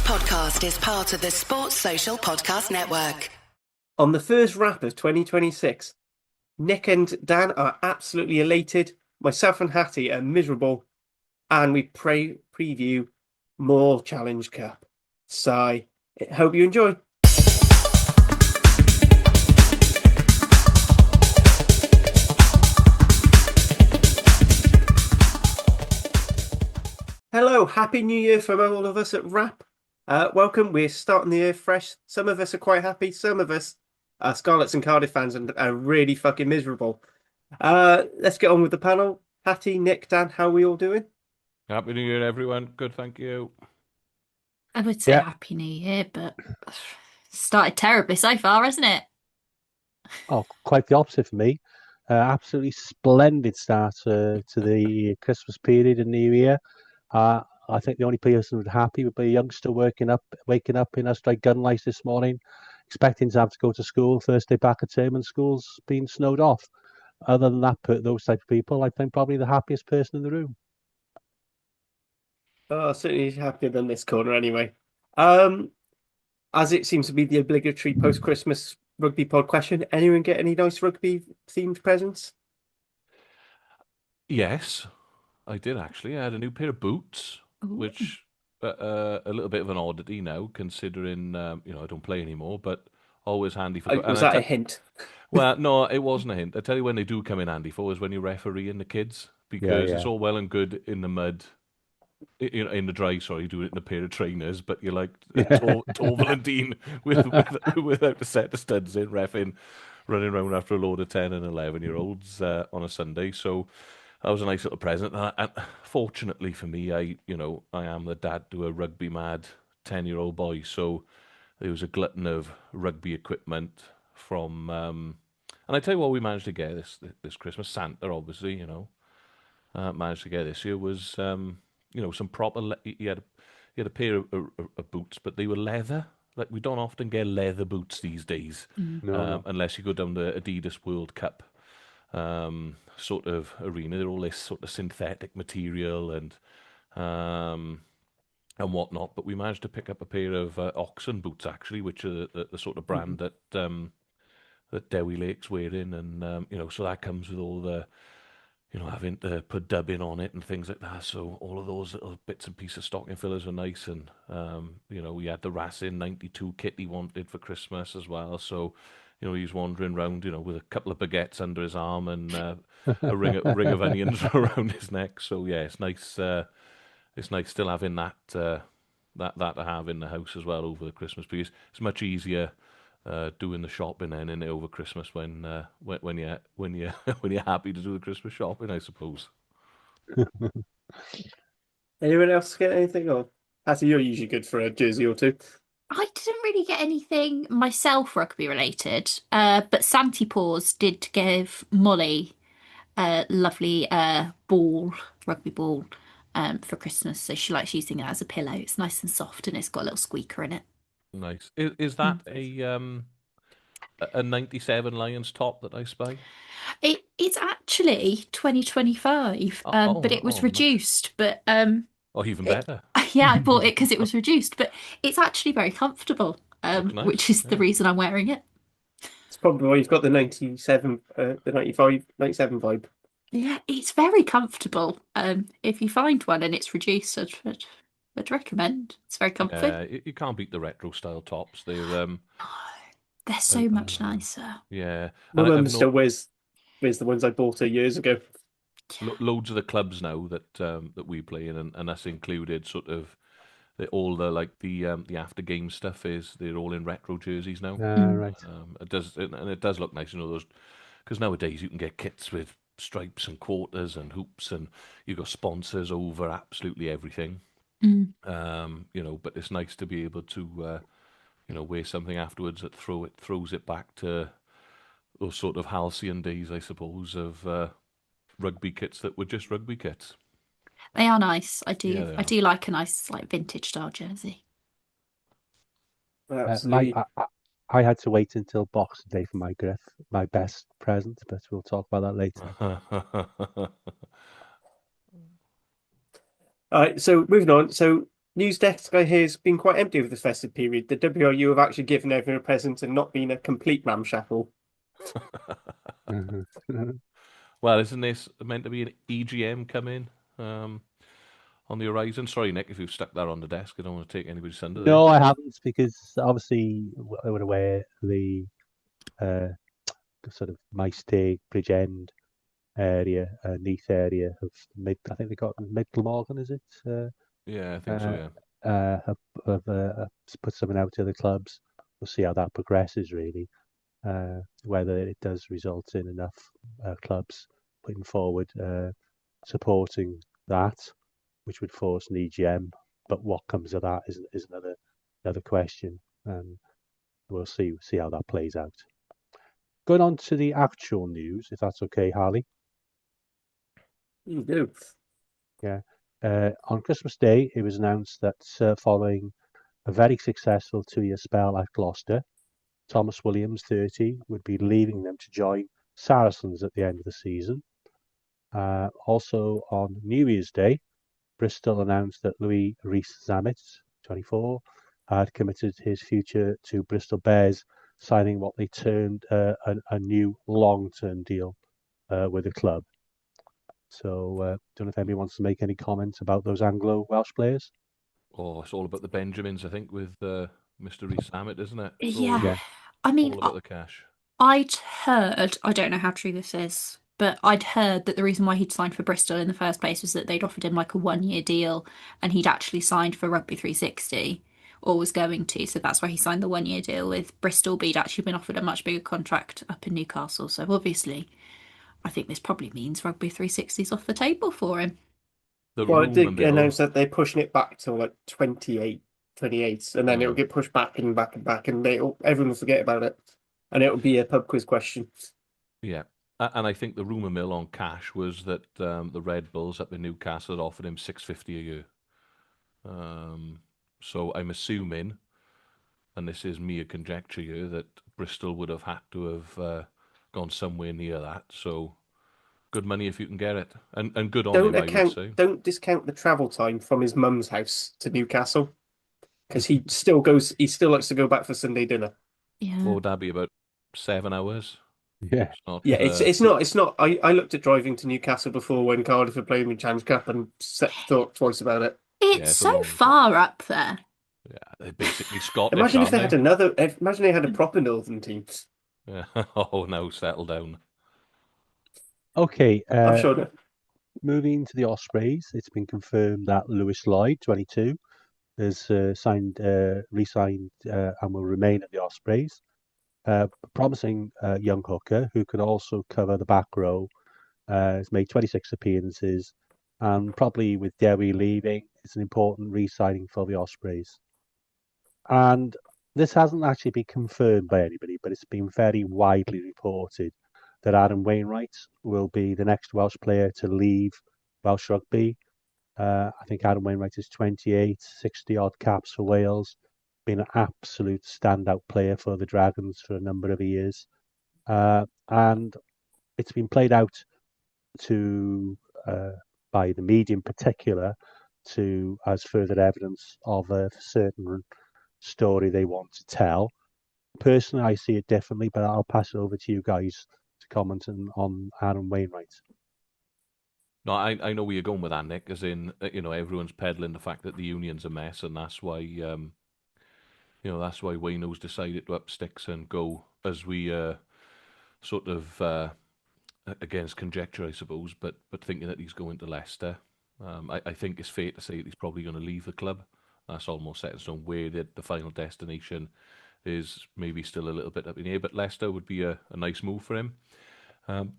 podcast is part of the Sports Social Podcast Network. On the first wrap of 2026, Nick and Dan are absolutely elated. Myself and Hattie are miserable. And we preview more Challenge Cup. So I hope you enjoy. Hello, Happy New Year from all of us at Wrap. Welcome, we're starting the year fresh. Some of us are quite happy, some of us are Scarlets and Cardiff fans and are really fucking miserable. Let's get on with the panel. Hattie, Nick, Dan, how are we all doing? Happy New Year, everyone. Good, thank you. I would say Happy New Year, but started terribly so far, hasn't it? Oh, quite the opposite for me. Absolutely splendid start to the Christmas period and New Year. I think the only person who's happy would be a youngster waking up in a straight gun lights this morning, expecting to have to go to school first day back at term and school's been snowed off. Other than that, those type of people, I think probably the happiest person in the room. Oh, certainly happier than this corner anyway. As it seems to be the obligatory post-Christmas rugby pod question, anyone get any nice rugby-themed presents? Yes, I did actually. I had a new pair of boots, which a little bit of an oddity now, considering I don't play anymore, but always handy for. Was that a hint? Well, no, it wasn't a hint. I tell you when they do come in handy for is when you're refereeing the kids, because it's all well and good in the mud. In the dry, doing it in a pair of trainers, but you're like tall Valentine without a set of studs in, reffing, running around after a load of 10 and 11-year-olds on a Sunday. So that was a nice little present. And fortunately for me, I am the dad to a rugby mad 10-year-old boy. So there was a glutton of rugby equipment from, and I tell you what, we managed to get this Christmas. Santa, obviously, managed to get this year was. Some proper. He had a pair of boots, but they were leather. Like we don't often get leather boots these days, unless you go down the Adidas World Cup sort of arena. They're all this sort of synthetic material and whatnot. But we managed to pick up a pair of Oxen boots actually, which are the sort of brand that Dewi Lake's wearing, and so that comes with all the. Having to put dubbing on it and things like that. So all of those little bits and pieces of stocking fillers were nice. And, we had the Racing 92 kit he wanted for Christmas as well. So, he was wandering around, with a couple of baguettes under his arm and a ring of onions around his neck. So, yeah, it's nice. It's nice still having that to have in the house as well over the Christmas period. It's much easier doing the shopping then in over Christmas when you're when you're happy to do the Christmas shopping, I suppose. Anyone else get anything? Or Hattie, you're usually good for a jersey or two. I didn't really get anything myself rugby related, but Santi Paws did give Molly a lovely rugby ball, for Christmas. So she likes using it as a pillow. It's nice and soft and it's got a little squeaker in it. Nice. Is that a 97 Lions top that I spy? It's actually 2025, but it was reduced. But even better. Yeah, I bought it because it was reduced, but it's actually very comfortable, nice. which is the reason I'm wearing it. It's probably why you've got the 97, the 95, 97 vibe. Yeah, it's very comfortable. If you find one and it's reduced, I'd recommend. It's very comfy. You can't beat the retro style tops. They're so much nicer. Yeah. My mum still wears the ones I bought her years ago. Loads of the clubs now that we play in, and that's included sort of all the after game stuff they're all in retro jerseys now. Right. It does look nice, those, because nowadays you can get kits with stripes and quarters and hoops, and you've got sponsors over absolutely everything. But it's nice to be able to wear something afterwards that throws it back to those sort of halcyon days, I suppose, of rugby kits that were just rugby kits. They are nice. I do. Yeah, I do like a nice vintage style jersey. Absolutely. I had to wait until Boxing Day for my best present, but we'll talk about that later. All right, so moving on. So news desk I hear has been quite empty over the festive period. The WRU have actually given everyone a present and not been a complete ramshackle. Well, isn't this meant to be an EGM coming on the horizon? Sorry, Nick, if you've stuck that on the desk. I don't want to take anybody's thunder there. No, I haven't, because obviously we're aware uh, the sort of Maesteg, Bridgend area, Neath area of I think they got Mid Glamorgan, is it? Yeah, I think so, yeah. Have put something out to the clubs. We'll see how that progresses, really. Whether it does result in enough clubs putting forward supporting that, which would force an EGM. But what comes of that is another question. We'll see how that plays out. Going on to the actual news, if that's okay, Harley. You do. Yeah. On Christmas Day, it was announced that following a very successful 2-year spell at Gloucester, Thomas Williams, 30, would be leaving them to join Saracens at the end of the season. Also on New Year's Day, Bristol announced that Louis Rees-Zammit, 24, had committed his future to Bristol Bears, signing what they termed a new long-term deal with the club. So, don't know if anybody wants to make any comments about those Anglo-Welsh players. Oh, it's all about the Benjamins, I think, with Mr. Rees-Zammit, isn't it? It's Yeah. Yeah. I mean, all about the cash. I'd heard, I don't know how true this is, but I'd heard that the reason why he'd signed for Bristol in the first place was that they'd offered him like a 1-year deal and he'd actually signed for Rugby 360 or was going to. So that's why he signed the 1-year deal with Bristol, but he'd actually been offered a much bigger contract up in Newcastle. So obviously, I think this probably means Rugby 360 is off the table for him. The Well, it rumour did mill, announce that they're pushing it back to like 28, and then it'll get pushed back and back and back, and everyone will forget about it, and it'll be a pub quiz question. yeah. And I think the rumour mill on cash was that the Red Bulls up in Newcastle had offered him $650 a year. So I'm assuming, and this is mere conjecture here, that Bristol would have had to have gone somewhere near that. So good money if you can get it, and good on him, I would say. Don't discount the travel time from his mum's house to Newcastle, because he still likes to go back for Sunday dinner. Yeah. What would that be, about 7 hours? Yeah. It's not, Yeah, it's not. I looked at driving to Newcastle before when Cardiff were playing the Challenge Cup and thought twice about it. It's it's a so long far up there. Yeah, they're basically Scottish, Imagine if aren't they had another. Imagine they had a proper Northern team. Yeah. Oh, no, settle down. Okay. I'm sure. That, Moving to the Ospreys, it's been confirmed that Lewis Lloyd, 22, has re-signed, and will remain at the Ospreys. Promising young hooker who can also cover the back row. Has made 26 appearances, and probably with Derby leaving, it's an important re-signing for the Ospreys. And this hasn't actually been confirmed by anybody, but it's been very widely reported that Adam Wainwright will be the next Welsh player to leave Welsh Rugby. I think Adam Wainwright is 28, 60 odd caps for Wales, been an absolute standout player for the Dragons for a number of years. And it's been played out to by the media in particular to as further evidence of a certain story they want to tell. Personally, I see it differently, but I'll pass it over to you guys to comment on Adam Wainwright. No, I know where you're going with that, Nick, as in, everyone's peddling the fact that the union's a mess, and that's why, that's why Wayno's decided to up sticks and go, as we sort of, against conjecture, I suppose, but thinking that he's going to Leicester. I think it's fair to say that he's probably going to leave the club. That's almost set in stone. Where the final destination is maybe still a little bit up in the air, but Leicester would be a nice move for him. I'm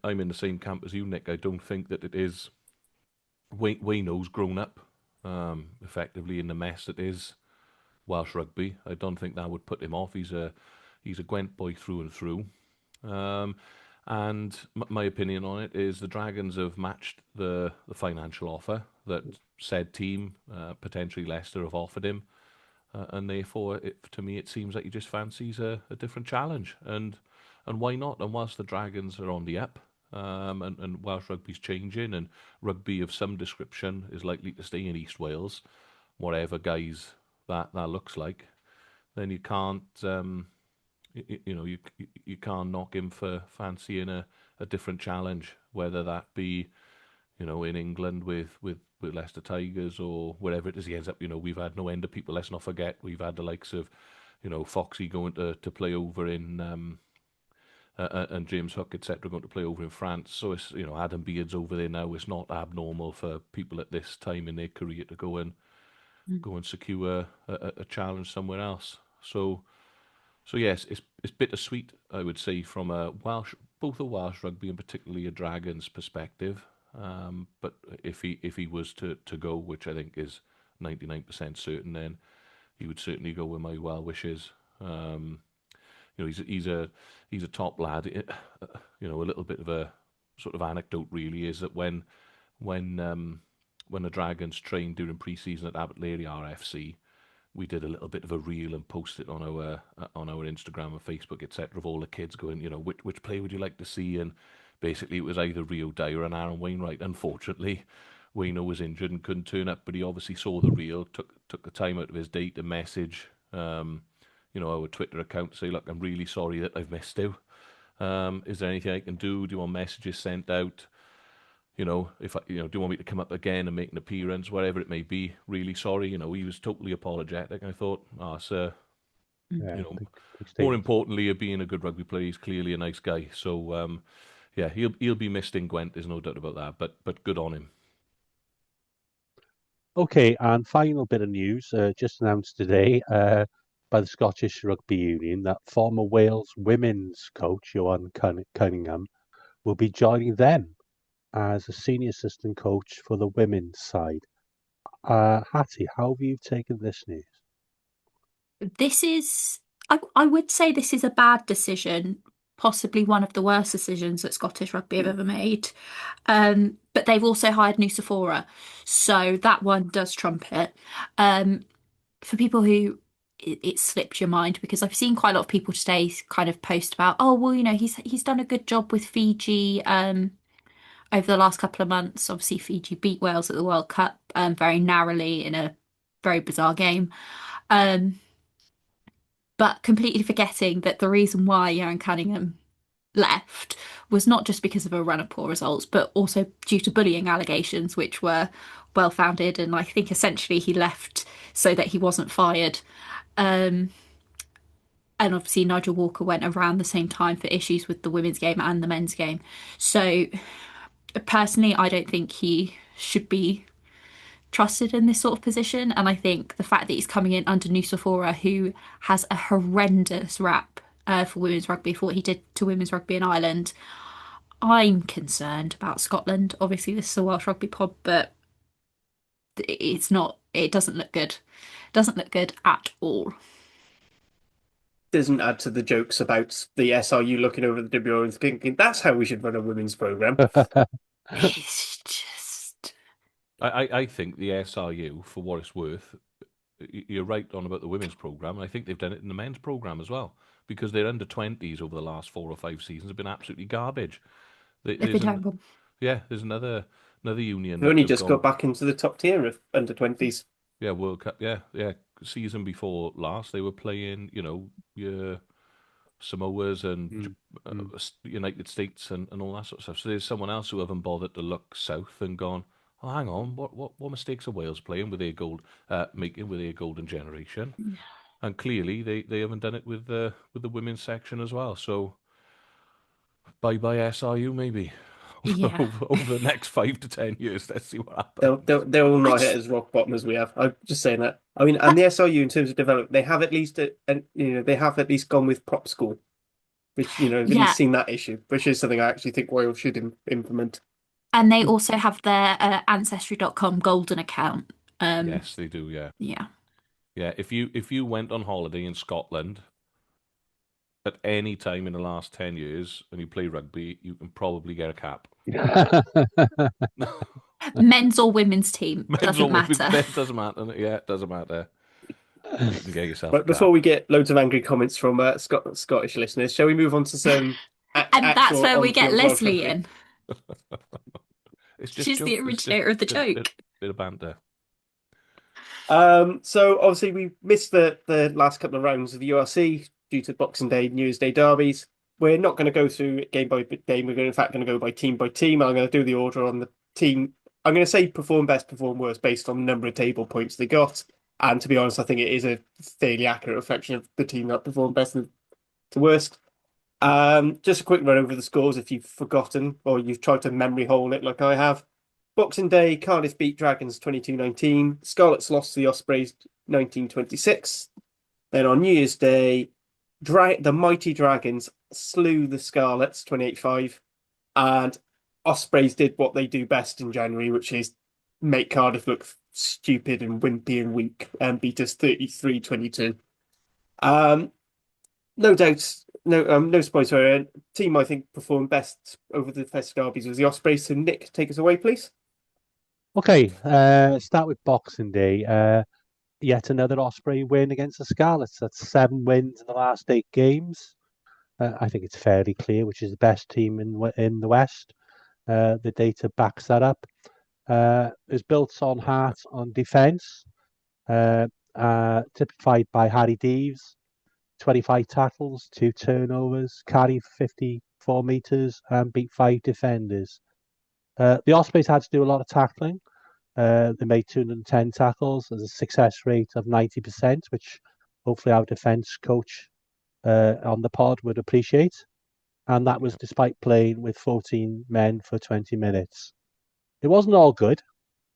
in the same camp as you, Nick. I don't think that it is. Wayno's grown up, effectively in the mess that is Welsh rugby. I don't think that would put him off. He's a Gwent boy through and through. And my opinion on it is the Dragons have matched the financial offer that said team, potentially Leicester, have offered him. And therefore, to me, it seems like he just fancies a different challenge. And why not? And whilst the Dragons are on the up, and Welsh rugby's changing, and rugby of some description is likely to stay in East Wales, whatever guys that looks like. Then you can't, you can't knock him for fancying a different challenge, whether that be, in England with Leicester Tigers or wherever it is he ends up. We've had no end of people. Let's not forget we've had the likes of, Foxy going to play over in and James Hook, etc., going to play over in France. So it's, Adam Beard's over there now. It's not abnormal for people at this time in their career to go and secure a challenge somewhere else. So yes, it's bittersweet, I would say, from both a Welsh rugby and particularly a Dragons perspective. But if he was to go, which I think is 99% certain, then he would certainly go with my well wishes. He's a top lad. A little bit of a sort of anecdote really is that when the Dragons trained during pre-season at Abertlery RFC, we did a little bit of a reel and posted it on our Instagram and Facebook, etc., of all the kids going, which play would you like to see? And basically it was either Rio Dyer and Aaron Wainwright. Unfortunately, Wayno was injured and couldn't turn up, but he obviously saw the reel, took the time out of his day to message our Twitter account to say, look, I'm really sorry that I've missed you. Is there anything I can do? Do you want messages sent out? If do you want me to come up again and make an appearance, whatever it may be? Really sorry. He was totally apologetic. I thought, sir, more importantly, being a good rugby player, he's clearly a nice guy. So, he'll be missed in Gwent. There's no doubt about that. But good on him. Okay, and final bit of news just announced today by the Scottish Rugby Union that former Wales women's coach Johan Cunningham will be joining them as a senior assistant coach for the women's side. Hattie, how have you taken this news? This is, I would say this is a bad decision, possibly one of the worst decisions that Scottish Rugby have ever made. But they've also hired Nusafora, so that one does trump it. For people who it slipped your mind, because I've seen quite a lot of people today kind of post about, oh well, he's done a good job with Fiji over the last couple of months. Obviously, Fiji beat Wales at the World Cup very narrowly in a very bizarre game. But completely forgetting that the reason why Johan Cunningham left was not just because of a run of poor results, but also due to bullying allegations, which were well founded. And I think essentially he left so that he wasn't fired. And obviously Nigel Walker went around the same time for issues with the women's game and the men's game. So personally, I don't think he should be trusted in this sort of position. And I think the fact that he's coming in under Nusafora, who has a horrendous rap for women's rugby, for what he did to women's rugby in Ireland, I'm concerned about Scotland. Obviously, this is a Welsh rugby pod, but it's not. It doesn't look good. It doesn't look good at all. Doesn't add to the jokes about the SRU looking over the WO and thinking that's how we should run a women's program. It's just. I think the SRU, for what it's worth, you're right on about the women's program, and I think they've done it in the men's program as well, because their under-20s over the last 4 or 5 seasons have been absolutely garbage. They've been terrible. There's another union. They've only just got back into the top tier of under-20s. Yeah, World Cup. Yeah. Season before last, they were playing, your Samoas and United States and all that sort of stuff. So there's someone else who haven't bothered to look south and gone, oh, hang on, what mistakes are Wales playing with their making with their golden generation? Yeah. And clearly they haven't done it with the women's section as well. So bye SRU maybe. Yeah. over the next 5 to 10 years, let's see what happens. They'll all not hit as rock bottom as we have. I'm just saying that. I mean, and the SRU in terms of development, they have at least gone with prop school, which really seen that issue, which is something I actually think Wales should implement. And they also have their ancestry.com golden account. Yes, they do. Yeah. Yeah. Yeah. If you went on holiday in Scotland at any time in the last 10 years and you play rugby, you can probably get a cap. Men's or women's team, doesn't matter. It doesn't matter. Yeah, it doesn't matter. You can get yourself. But before we get loads of angry comments from Scottish listeners, shall we move on to some And that's where we get on-field Welsh Leslie rugby. in. It's just She's the jokes. It's originator of the just joke. bit of banter. So obviously we missed the last couple of rounds of the URC due to Boxing Day, New Year's Day derbies. We're not going to go through game by game. We're in fact going to go by team by team. I'm going to do the order on the team. I'm going to say perform best, perform worst based on the number of table points they got. And to be honest, I think it is a fairly accurate reflection of the team that performed best and to worst. Just a quick run over the scores if you've forgotten or you've tried to memory hole it like I have. Boxing Day, Cardiff beat Dragons 22-19. Scarlets lost to the Ospreys 19-26. Then on New Year's Day, the mighty Dragons slew the Scarlets 28-5. And Ospreys did what they do best in January, which is make Cardiff look stupid and wimpy and weak and beat us 33-22. No doubts, no spoilers. Sorry, team I think performed best over the Festive Derbies was the Ospreys. So Nick, take us away, please. Okay, start with Boxing Day. Yet another Osprey win against the Scarlets. That's 7 wins in the last 8 games. I think it's fairly clear which is the best team in the West. The data backs that up. It's built on heart on defence, typified by Harry Deves, 25 tackles, 2 turnovers, carry 54 metres, and beat 5 defenders. The Ospreys had to do a lot of tackling. They made 210 tackles. There's a success rate of 90%, which hopefully our defence coach on the pod would appreciate. And that was despite playing with 14 men for 20 minutes. It wasn't all good.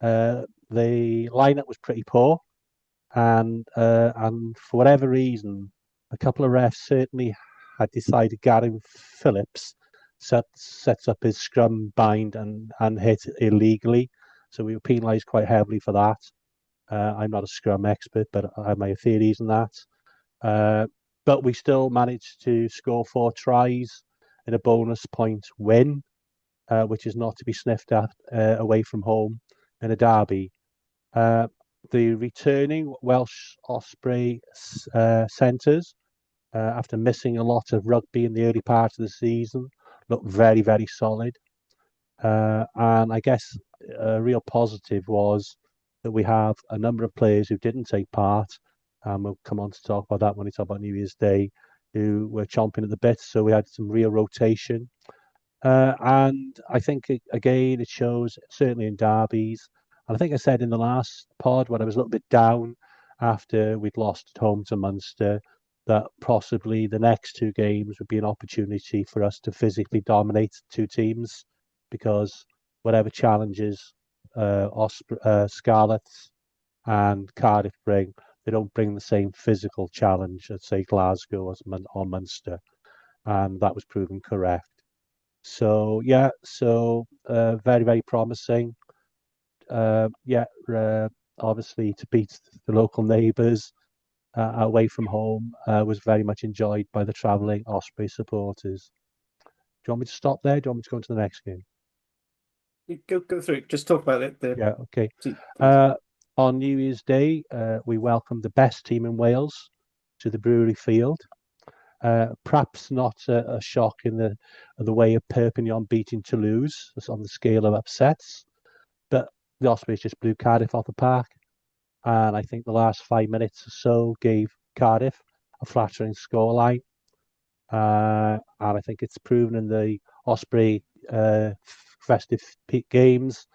The lineup was pretty poor. And for whatever reason, a couple of refs certainly had decided Gary Phillips sets up his scrum bind and hit illegally. So we were penalised quite heavily for that. I'm not a scrum expert, but I have my theories on that. But we still managed to score 4 tries in a bonus point win, which is not to be sniffed at away from home in a derby. The returning Welsh Osprey centres, after missing a lot of rugby in the early part of the season, looked very, very solid. And I guess a real positive was that we have a number of players who didn't take part, and we'll come on to talk about that when we talk about New Year's Day, who were chomping at the bit. So we had some real rotation. And I think, again, it shows, certainly in derbies, and I think I said in the last pod when I was a little bit down after we'd lost at home to Munster, that possibly the next 2 games would be an opportunity for us to physically dominate 2 teams, because whatever challenges Scarlets and Cardiff bring, they don't bring the same physical challenge as, say, Glasgow or Munster. And that was proven correct. So, yeah, very, very promising. Obviously, to beat the local neighbours away from home was very much enjoyed by the travelling Osprey supporters. Do you want me to stop there? Do you want me to go on to the next game? Go through it. Just talk about it. Yeah, okay. On New Year's Day, we welcomed the best team in Wales to the Brewery Field. Perhaps not a shock in the way of Perpignan beating Toulouse on the scale of upsets, but the Ospreys just blew Cardiff off the park, and I think the last 5 minutes or so gave Cardiff a flattering scoreline, and I think it's proven in the Osprey festive games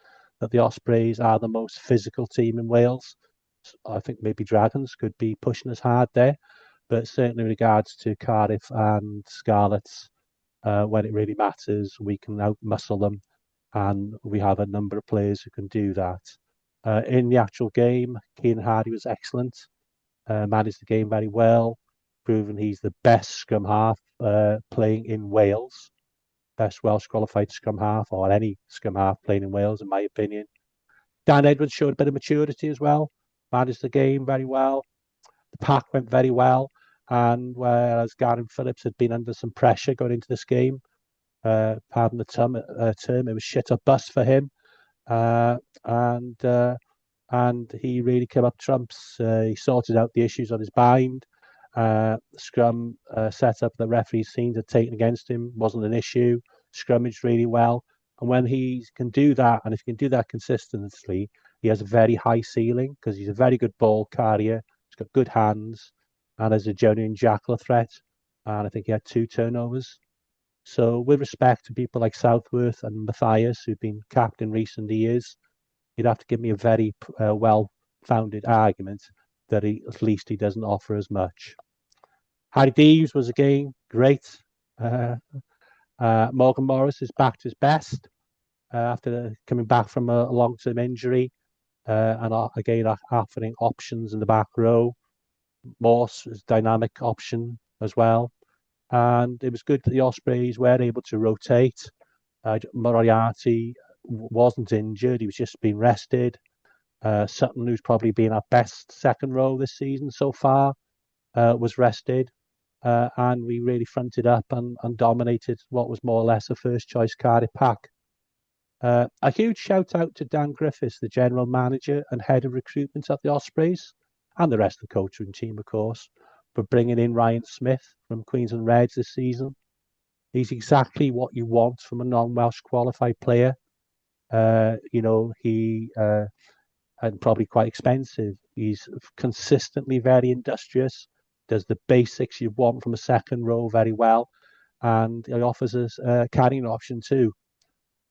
that the Ospreys are the most physical team in Wales. I think maybe Dragons could be pushing us hard there, but certainly in regards to Cardiff and Scarlets, when it really matters, we can out-muscle them, and we have a number of players who can do that. In the actual game, Harley was excellent, managed the game very well, proven he's the best scrum half playing in Wales, best Welsh qualified scrum half, or any scrum half playing in Wales, in my opinion. Dan Edwards showed a bit of maturity as well, managed the game very well. The pack went very well, and whereas Gary Phillips had been under some pressure going into this game, pardon the term, it was shit or bust for him, and he really came up trumps. He sorted out the issues on his bind, Scrum setup the referees seemed to have taken against him wasn't an issue. Scrummaged really well. And when he can do that, and if he can do that consistently, he has a very high ceiling because he's a very good ball carrier. He's got good hands and is a genuine jackal threat. And I think he had 2 turnovers. So with respect to people like Southworth and Matthias, who've been capped in recent years, you'd have to give me a very well-founded argument that at least he doesn't offer as much. Harry Deves was again great. Morgan Morris is back to his best after coming back from a long-term injury, and again offering options in the back row. Morse is a dynamic option as well. And it was good that the Ospreys were able to rotate. Moriarty wasn't injured, he was just being rested. Sutton, who's probably been our best second row this season so far, was rested. And we really fronted up and dominated what was more or less a first choice Cardiff pack. A huge shout out to Dan Griffiths, the general manager and head of recruitment at the Ospreys, and the rest of the coaching team, of course, for bringing in Ryan Smith from Queensland Reds this season. He's exactly what you want from a non-Welsh qualified player. He and probably quite expensive. He's consistently very industrious, does the basics you want from a second row very well, and he offers us a carrying option too.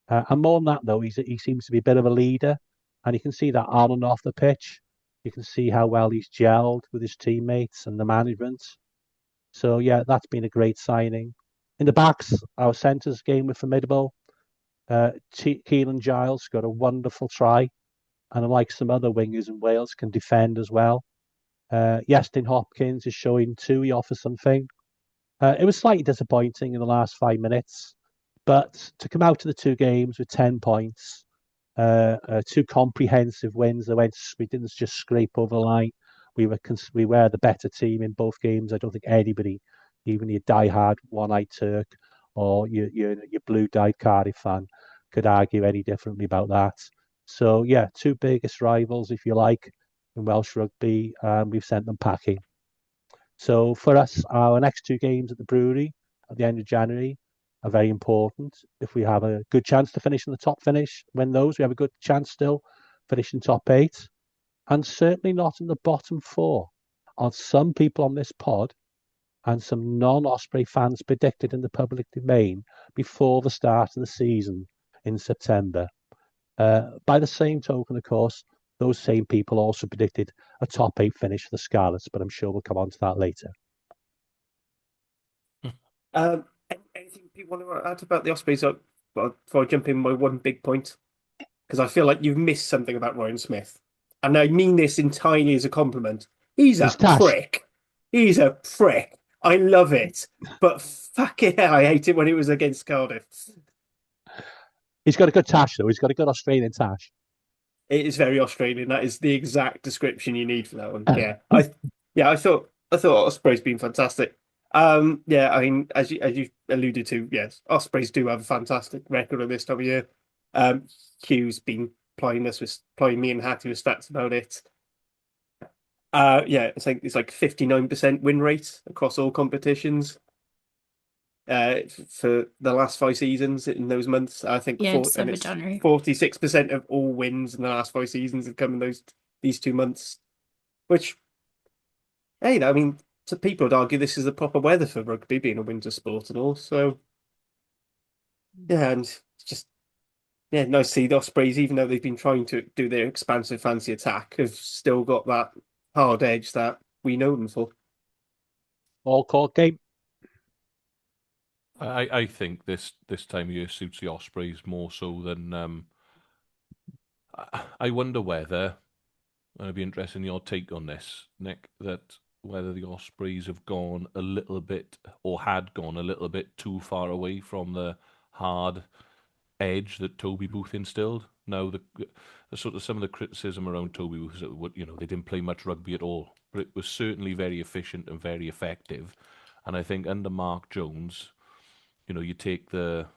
And more than that, though, he seems to be a bit of a leader, and you can see that on and off the pitch. You can see how well he's gelled with his teammates and the management. So, yeah, that's been a great signing. In the backs, our centres game were formidable. Keelan Giles got a wonderful try, and unlike some other wingers in Wales, can defend as well. Iestyn Hopkins is showing too. He offers something. It was slightly disappointing in the last 5 minutes, but to come out of the 2 games with 10 points, 2 comprehensive wins, we didn't just scrape over the line. We were the better team in both games. I don't think anybody, even your diehard one-eyed Turk or your blue-dyed Cardiff fan, could argue any differently about that. So yeah, 2 biggest rivals, if you like, in Welsh Rugby, we've sent them packing. So for us, our next 2 games at the Brewery at the end of January are very important. If we have a good chance to finish in the top win those, we have a good chance still finishing top 8, and certainly not in the bottom 4. As some people on this pod and some non-Osprey fans predicted in the public domain before the start of the season in September. By the same token, of course, those same people also predicted a top 8 finish for the Scarlets, but I'm sure we'll come on to that later. Anything people want to add about the Ospreys before I jump in my one big point? Because I feel like you've missed something about Ryan Smith. And I mean this entirely as a compliment. He's a prick. He's a prick. I love it. But fucking hell, I hate it when it was against Cardiff. He's got a good tash, though. He's got a good Australian tash. It is very Australian. That is the exact description you need for that one. I thought Osprey's been fantastic. I mean, as you alluded to, yes, Ospreys do have a fantastic record at this time of year. Hugh's been plying me and Hattie with stats about it. It's like 59% win rate across all competitions. For the last 5 seasons in those months, I think. December, January. 46% of all wins in the last 5 seasons have come in these 2 months. Which, hey, I mean, so people would argue this is the proper weather for rugby, being a winter sport and all. So, yeah, and it's just nice to see the Ospreys, even though they've been trying to do their expansive fancy attack, have still got that hard edge that we know them for. All court game. I think this time of year suits the Ospreys more so than. I wonder whether, and I'd be interested in your take on this, Nick, that whether the Ospreys have gone a little bit, or had gone a little bit too far away from the hard edge that Toby Booth instilled. Now, the sort of some of the criticism around Toby Booth is that they didn't play much rugby at all, but it was certainly very efficient and very effective. And I think under Mark Jones, you take the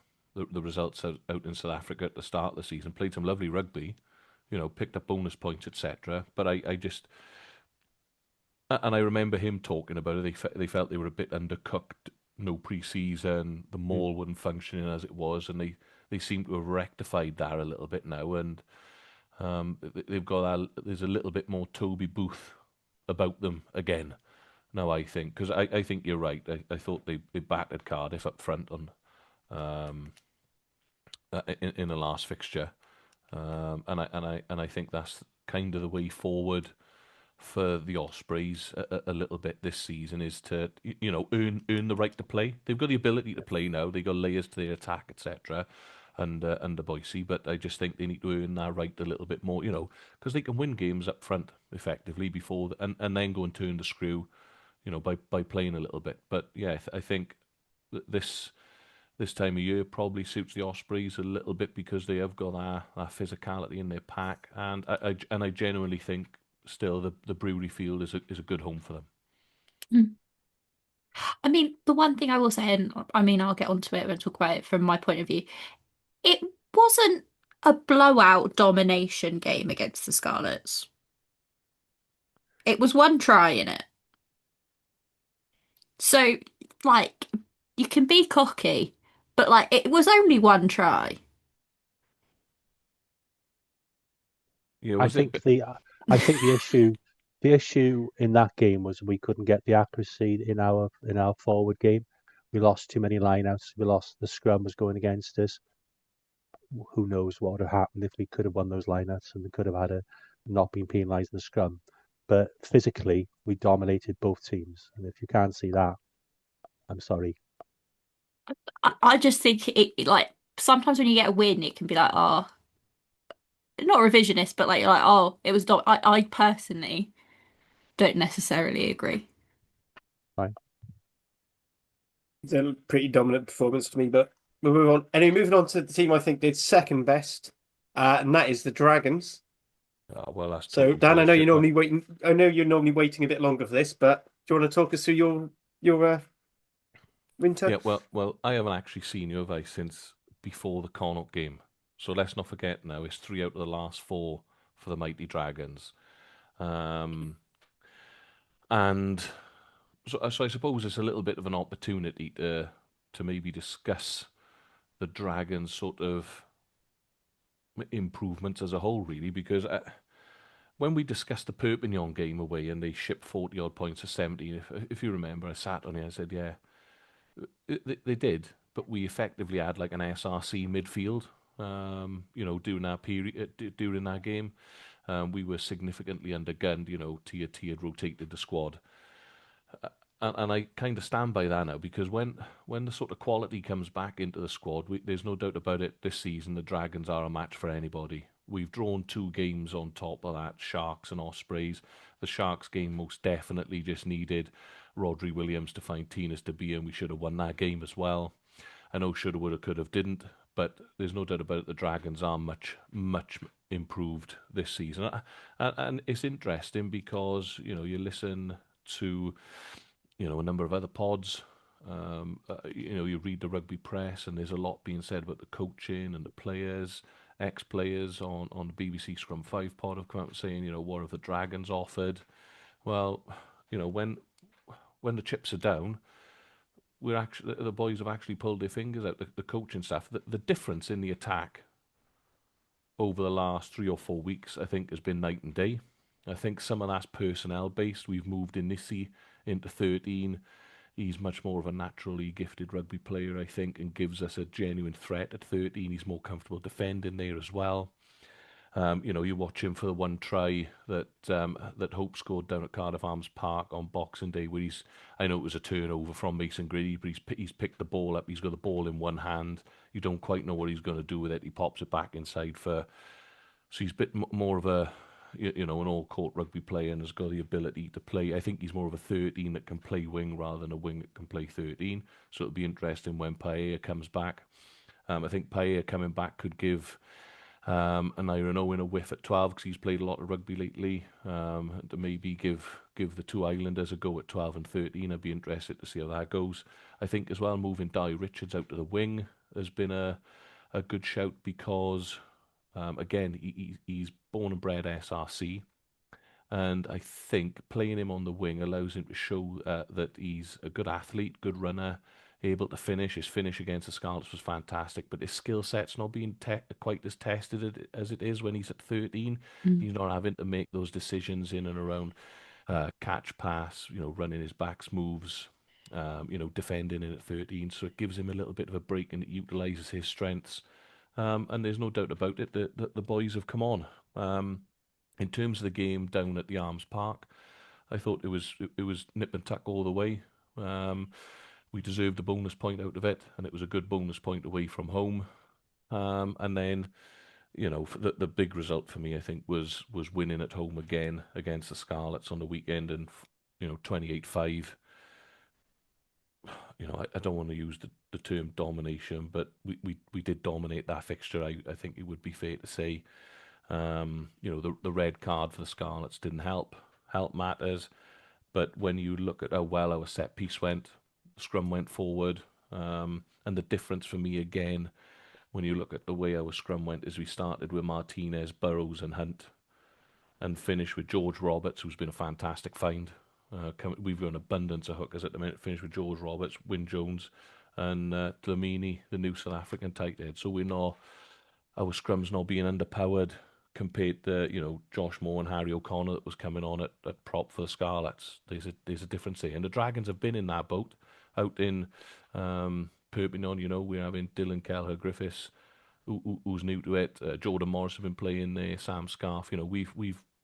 results out in South Africa at the start of the season, played some lovely rugby, picked up bonus points, etc. But I just, And I remember him talking about it. They felt they were a bit undercooked, no pre-season, the mall wasn't functioning as it was, and they seem to have rectified that a little bit now, and they've got there's a little bit more Toby Booth about them again now, I think, because I think you're right. I thought they battered Cardiff up front on in the last fixture, and I think that's kind of the way forward for the Ospreys a little bit this season, is to earn the right to play. They've got the ability to play now. They've got layers to their attack, etc. Under Boise, but I just think they need to earn that right a little bit more, because they can win games up front effectively before and then go and turn the screw, by playing a little bit. But yeah, I think this time of year probably suits the Ospreys a little bit because they have got that physicality in their pack, and I genuinely think still the Brewery Field is a good home for them. I mean, the one thing I will say, and I mean, I'll get onto it and talk about it from my point of view, it wasn't a blowout domination game against the Scarlets. It was one try in it. So, like, you can be cocky, but like, it was only one try. Yeah, I was it? think the issue in that game was we couldn't get the accuracy in our forward game. We lost too many lineouts. We lost the scrum was going against us. Who knows what would have happened if we could have won those lineouts and we could have had a not been penalised in the scrum. But physically, we dominated both teams, and if you can't see that, I'm sorry. I just think like sometimes when you get a win, it can be like, oh, not revisionist, but like oh, it was not. I personally don't necessarily agree. Right? It's a pretty dominant performance to me, but we'll move on. Anyway, moving on to the team I think did second best, and that is the Dragons. Oh, well, that's So, total Dan, I know bullshit, you're normally waiting. I know you're normally waiting a bit longer for this, but do you want to talk us through your winter? Yeah, well, I haven't actually seen you, have I, since before the Connacht game. So let's not forget now, it's 3 out of the last 4 for the Mighty Dragons. And so I suppose it's a little bit of an opportunity to maybe discuss the Dragons' sort of improvements as a whole, really, because when we discussed the Perpignan game away and they shipped 40 odd points to 17, if you remember, I sat on here and said, yeah, they did, but we effectively had like an SRC midfield. During that period, during that game, we were significantly undergunned. Tiered rotated the squad, and I kind of stand by that now because when the sort of quality comes back into the squad, there's no doubt about it. This season, the Dragons are a match for anybody. We've drawn 2 games on top of that, Sharks and Ospreys. The Sharks game most definitely just needed Rodri Williams to find Tinas to be, and we should have won that game as well. I know shoulda, woulda, coulda, didn't, but there's no doubt about it. The Dragons are much, much improved this season, and it's interesting because you listen to a number of other pods. You read the rugby press, and there's a lot being said about the coaching and the players. Ex-players on the BBC Scrum 5 pod have come out saying, what have the Dragons offered? Well, when the chips are down, the boys have actually pulled their fingers out. The coaching staff, the difference in the attack over the last 3 or 4 weeks, I think, has been night and day. I think some of that's personnel based. We've moved Inisi into 13. He's much more of a naturally gifted rugby player, I think, and gives us a genuine threat at 13. He's more comfortable defending there as well. You watch him for the one try that Hope scored down at Cardiff Arms Park on Boxing Day, where I know it was a turnover from Mason Grady, but he's picked the ball up. He's got the ball in one hand. You don't quite know what he's going to do with it. He pops it back inside so he's a bit more of an all-court rugby player and has got the ability to play. I think he's more of a 13 that can play wing rather than a wing that can play 13. So it'll be interesting when Paella comes back. I think Paella coming back could give an Iron Owen a whiff at 12 because he's played a lot of rugby lately. To maybe give the 2 Islanders a go at 12 and 13. I'd be interested to see how that goes. I think as well moving Di Richards out to the wing has been a good shout because again he's born and bred SRC. And I think playing him on the wing allows him to show that he's a good athlete, good runner, able to finish. His finish against the Scarlets was fantastic, but his skill set's not being quite as tested as it is when he's at 13. Mm. He's not having to make those decisions in and around catch, pass, running his backs moves, defending in at 13. So it gives him a little bit of a break and it utilises his strengths. And there's no doubt about it that the boys have come on. In terms of the game down at the Arms Park, I thought it was nip and tuck all the way. We deserved a bonus point out of it, and it was a good bonus point away from home. And then, the big result for me, I think, was winning at home again against the Scarlets on the weekend, and 28-5. I don't want to use the term domination, but we did dominate that fixture. I think it would be fair to say. The red card for the Scarlets didn't help matters. But when you look at how well our set piece went, scrum went forward, and the difference for me again, when you look at the way our scrum went, is we started with Martinez, Burrows, and Hunt, and finished with George Roberts, who's been a fantastic find. We've got an abundance of hookers at the minute. Finished with George Roberts, Wyn Jones, and Dlamini, the new South African tight head. So our scrum's not being underpowered compared to Josh Moore and Harry O'Connor that was coming on at prop for the Scarlets. There's a difference there, and the Dragons have been in that boat out in Perpignan. We're having Dylan Kelleher Griffiths, who's new to it. Jordan Morris have been playing there. Sam Scarf.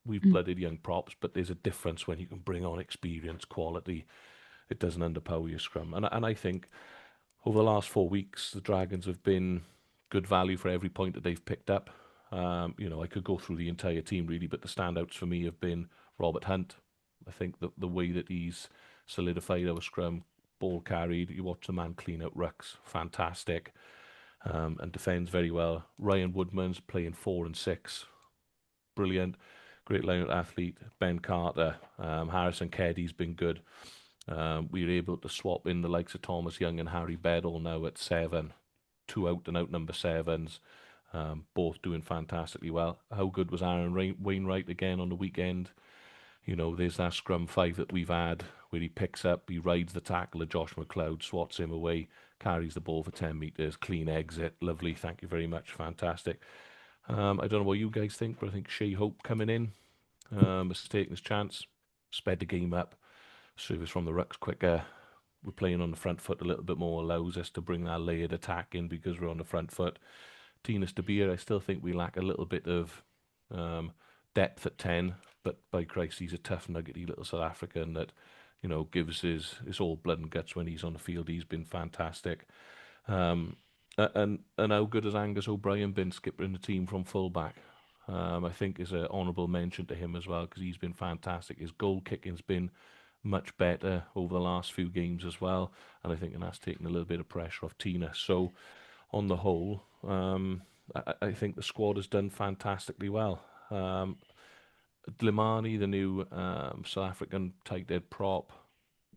We've blooded young props, but there's a difference when you can bring on experience, quality. It doesn't underpower your scrum, and I think over the last 4 weeks the Dragons have been good value for every point that they've picked up. I could go through the entire team really, but the standouts for me have been Robert Hunt. I think the way that he's solidified our scrum, ball carried, you watch the man clean out rucks, fantastic, and defends very well. Ryan Woodman's playing 4 and 6, brilliant, great line-out athlete. Ben Carter, Harrison Keddy's been good. We were able to swap in the likes of Thomas Young and Harry Beddle now at 7, 2 out-and-out number 7s. Both doing fantastically well. How good was Aaron Wainwright again on the weekend? There's that scrum 5 that we've had where he picks up, he rides the tackle of Josh McLeod, swats him away, carries the ball for 10 metres, clean exit, lovely, thank you very much, fantastic. I don't know what you guys think, but I think Shea Hope coming in has taken his chance, sped the game up, service from the rucks quicker. We're playing on the front foot a little bit more, allows us to bring that layered attack in because we're on the front foot. Tinas De Beer, I still think we lack a little bit of depth at 10, but by Christ, he's a tough, nuggety little South African that, gives his all blood and guts when he's on the field. He's been fantastic. And how good has Angus O'Brien been skipping the team from fullback? I think is an honourable mention to him as well because he's been fantastic. His goal kicking's been much better over the last few games as well, and I think that's taken a little bit of pressure off Tina. So, on the whole, I think the squad has done fantastically well. Dlamini, the new South African tight head prop,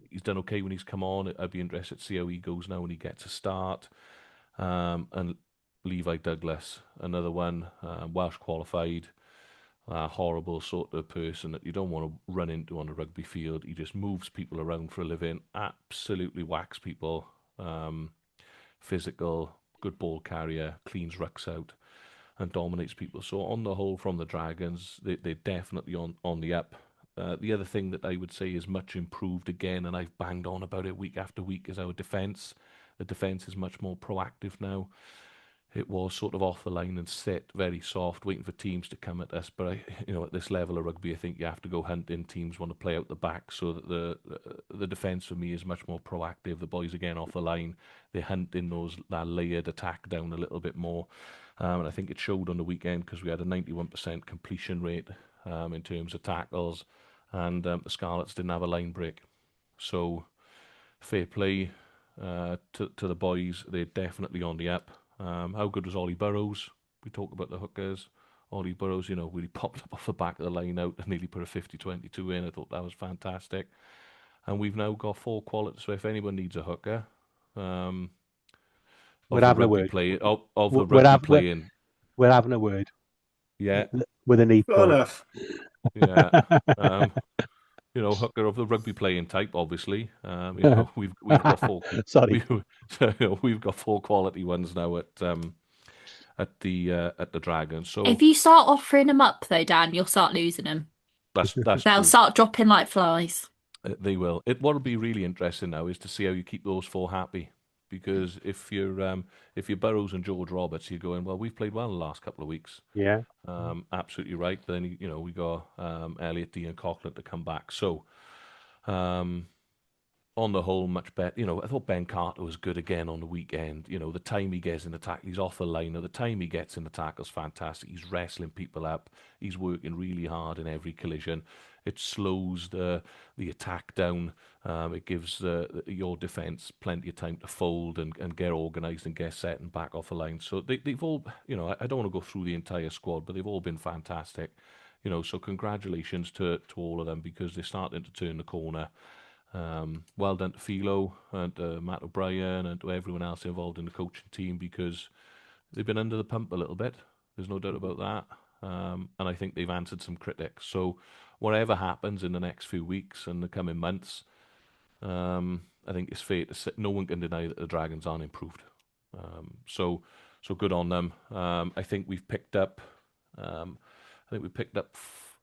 he's done okay when he's come on. I'd be interested to see how he goes now when he gets a start. And Levi Douglas, another one, Welsh qualified, horrible sort of person that you don't want to run into on a rugby field. He just moves people around for a living, absolutely whacks people, physical, good ball carrier, cleans rucks out, and dominates people. So on the whole, from the Dragons, they're definitely on the up. The other thing that I would say is much improved again, and I've banged on about it week after week, is our defence. The defence is much more proactive now. It was sort of off the line and sit, very soft, waiting for teams to come at us. But at this level of rugby, I think you have to go hunting. Teams want to play out the back, so that the defence for me is much more proactive. The boys again off the line, they're hunting that layered attack down a little bit more, and I think it showed on the weekend because we had a 91% completion rate in terms of tackles, and the Scarlets didn't have a line break. So fair play to the boys. They're definitely on the up. How good was Ollie Burrows? We talk about the hookers. Ollie Burrows, really popped up off the back of the line out and nearly put a 50-22 in. I thought that was fantastic. And we've now got 4 quality. So if anyone needs a hooker, we're having a word. We're having a word. Yeah. With an Fair enough. Yeah. Um, hooker of the rugby playing type, obviously. We've got four Sorry. we've we've got four quality ones now at the Dragons. So If you start offering them up, though, Dan, you'll start losing them. that's They'll true. start dropping like flies. They will. What'll be really interesting now is to see how you keep those four happy. Because if you're Burrows and George Roberts, you're going, well, we've played well the last couple of weeks. Yeah. Absolutely right. Then we got Elliot D and Coughlin to come back. So um, on the whole, much better. I thought Ben Carter was good again on the weekend. The time he gets in the tackle, he's off the line. Or the time he gets in the tackle is fantastic. He's wrestling people up. He's working really hard in every collision. It slows the attack down. It gives your defence plenty of time to fold and get organised and get set and back off the line. So they've all, I don't want to go through the entire squad, but they've all been fantastic. So congratulations to all of them because they're starting to turn the corner. Well done to Philo and to Matt O'Brien and to everyone else involved in the coaching team because they've been under the pump a little bit. There's no doubt about that. And I think they've answered some critics. So whatever happens in the next few weeks and the coming months, I think it's fair to say no one can deny that the Dragons aren't improved. So good on them. I think we've picked up. We picked up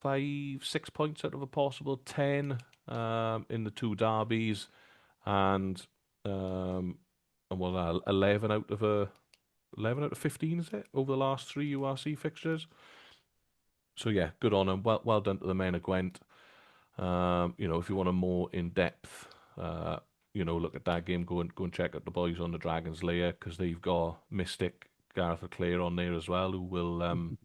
5, 6 points out of a possible 10 in the two derbies, and 11 out of 15 is it over the last 3 URC fixtures. So yeah, good on them. Well done to the men of Gwent. If you want a more in depth, look at that game, go and check out the boys on the Dragons layer because they've got Mystic, Gareth Leclerc on there as well, who will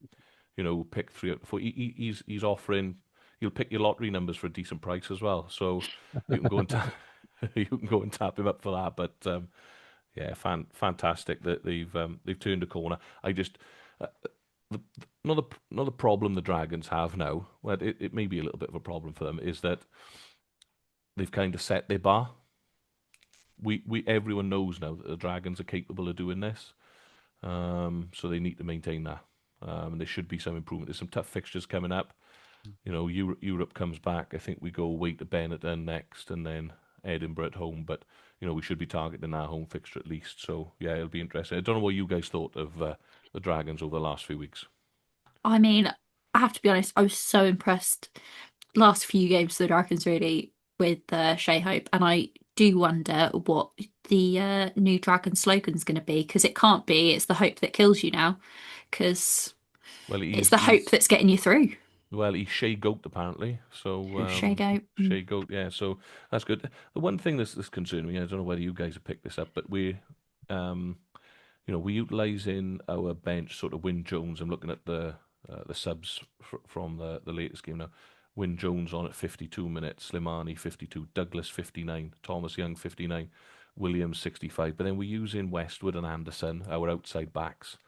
pick 3 out of 4. He's offering. He'll pick your lottery numbers for a decent price as well. So you can go and you can go and tap him up for that. But yeah, fantastic that they've turned a corner. I just another problem the Dragons have now. Well, it may be a little bit of a problem for them is that they've kind of set their bar. Everyone knows now that the Dragons are capable of doing this. So they need to maintain that. And there should be some improvement. There's some tough fixtures coming up. Europe comes back. I think we go away to Benetton next, and then Edinburgh at home. But we should be targeting our home fixture at least. So yeah, it'll be interesting. I don't know what you guys thought of the Dragons over the last few weeks. I mean, I have to be honest, I was so impressed last few games of the Dragons really with Shea Hope, and I do wonder what the new Dragon slogan's going to be because it can't be "It's the hope that kills you" now, because Well, it's the hope that's getting you through. Well, he's Shea Goat apparently. So Shea Goat. Shea Goat, yeah. So that's good. The one thing that's concerning me, I don't know whether you guys have picked this up, but we're utilising our bench sort of Wyn Jones. I'm looking at the subs from the latest game now. Wyn Jones on at 52 minutes, Slimani 52, Douglas 59, Thomas Young 59, Williams 65. But then we're using Westwood and Anderson, our outside backs,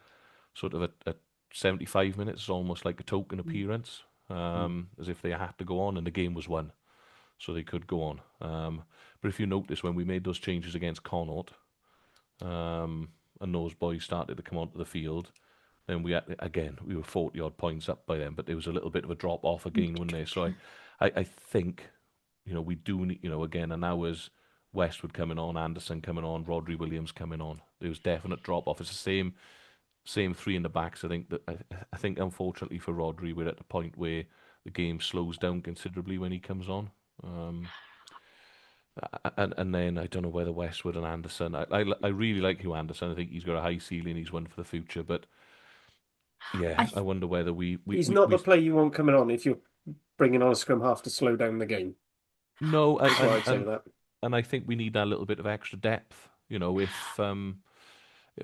sort of at 75 minutes, almost like a token appearance, as if they had to go on, and the game was won, so they could go on. But if you notice, when we made those changes against Connaught, and those boys started to come onto the field, then we were 40 odd points up by then, but there was a little bit of a drop off again, wasn't there? So I think we do need, again, and now as Westwood coming on, Anderson coming on, Rodri Williams coming on, there was definite drop off. It's the same 3 in the backs. I think unfortunately for Rodri, we're at the point where the game slows down considerably when he comes on. And then I don't know whether Westwood and Anderson. I really like Hugh Anderson. I think he's got a high ceiling. He's one for the future. But yeah, I wonder whether he's not the player you want coming on if you're bringing on a scrum half to slow down the game. No, I'd say that. And I think we need that little bit of extra depth. If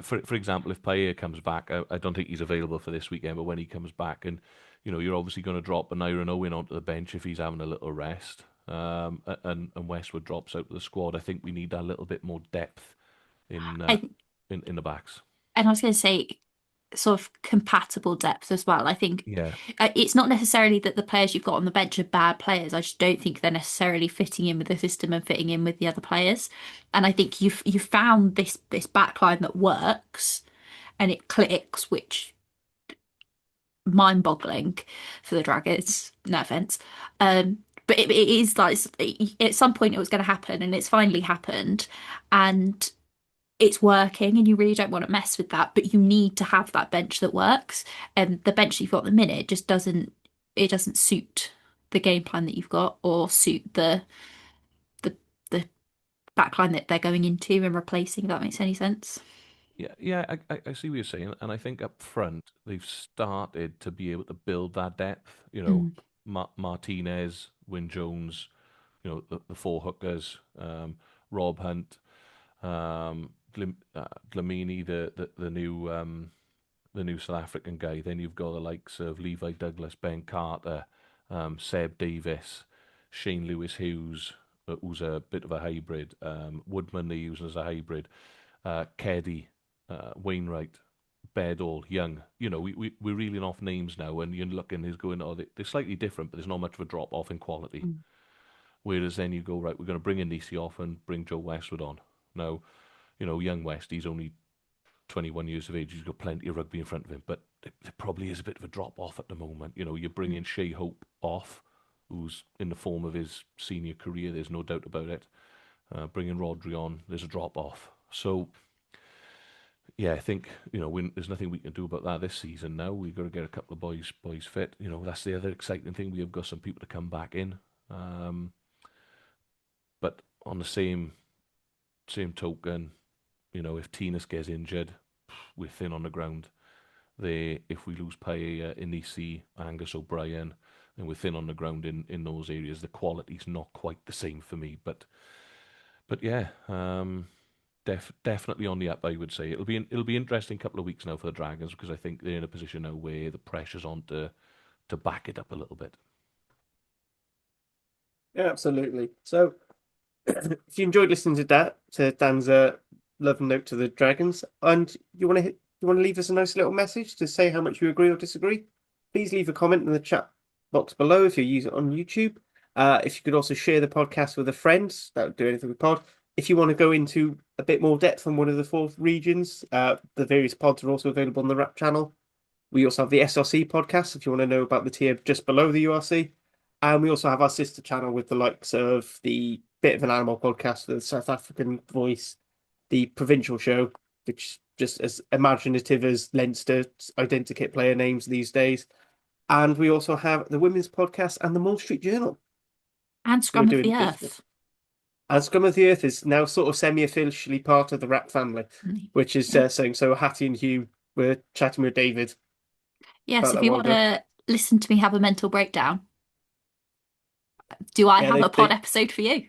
for example, if Paella comes back, I don't think he's available for this weekend. But when he comes back, and you're obviously going to drop an Iron Owen onto the bench if he's having a little rest. And Westwood drops out of the squad. I think we need that little bit more depth in the backs. And I was going to say, sort of compatible depth as well. I think Yeah. It's not necessarily that the players you've got on the bench are bad players. I just don't think they're necessarily fitting in with the system and fitting in with the other players. And I think you've found this backline that works and it clicks, which mind-boggling for the Dragons. No offense. But it is like at some point it was going to happen, and it's finally happened, and it's working, and you really don't want to mess with that. But you need to have that bench that works, and the bench you've got at the minute just doesn't suit the game plan that you've got, or suit the the backline that they're going into and replacing. If that makes any sense. Yeah, I see what you're saying, and I think up front they've started to be able to build that depth. Martinez, Wyn Jones, the four hookers, Rob Hunt, Dlamini, the new South African guy. Then you've got the likes of Levi Douglas, Ben Carter, Seb Davis, Shane Lewis Hughes, who's a bit of a hybrid, Woodman they use as a hybrid, Keddy, Wainwright, Bedall, Young. We're reeling off names now, and you're looking, there's going, they're slightly different, but there's not much of a drop off in quality. Whereas then you go, right, we're going to bring Anisi off and bring Joe Westwood on. Now, young West, he's only 21 years of age. He's got plenty of rugby in front of him, but there probably is a bit of a drop off at the moment. You're bringing Shea Hope off, who's in the form of his senior career. There's no doubt about it. Bringing Rodri on, there's a drop off. So, yeah, I think there's nothing we can do about that this season. Now we've got to get a couple of boys fit. That's the other exciting thing. We have got some people to come back in. But on the same token, if Tinas gets injured, we're thin on the ground. If we lose Paella, Inisi, Angus O'Brien, then we're thin on the ground in those areas. The quality's not quite the same for me, but yeah, definitely on the up. I would say it'll be interesting couple of weeks now for the Dragons, because I think they're in a position now where the pressure's on to back it up a little bit. Yeah, absolutely. So, if you enjoyed listening to Dan's love note to the Dragons, and you want to leave us a nice little message to say how much you agree or disagree, please leave a comment in the chat box below if you use it on YouTube. If you could also share the podcast with a friend, that would do anything with pod. If you want to go into a bit more depth on one of the 4 regions, the various pods are also available on the Rap channel. We also have the SRC podcast if you want to know about the tier just below the URC. And we also have our sister channel with the likes of the Bit of an Animal podcast, the South African Voice, the Provincial Show, which is just as imaginative as Leinster identikit player names these days. And we also have the Women's Podcast and the Mall Street Journal. And Scrum of the Earth. And Scrum of the Earth is now sort of semi-officially part of the Rap family, which is saying, so Hattie and Hugh were chatting with David. Yes, if you want to listen to me have a mental breakdown, do I have a pod episode for you?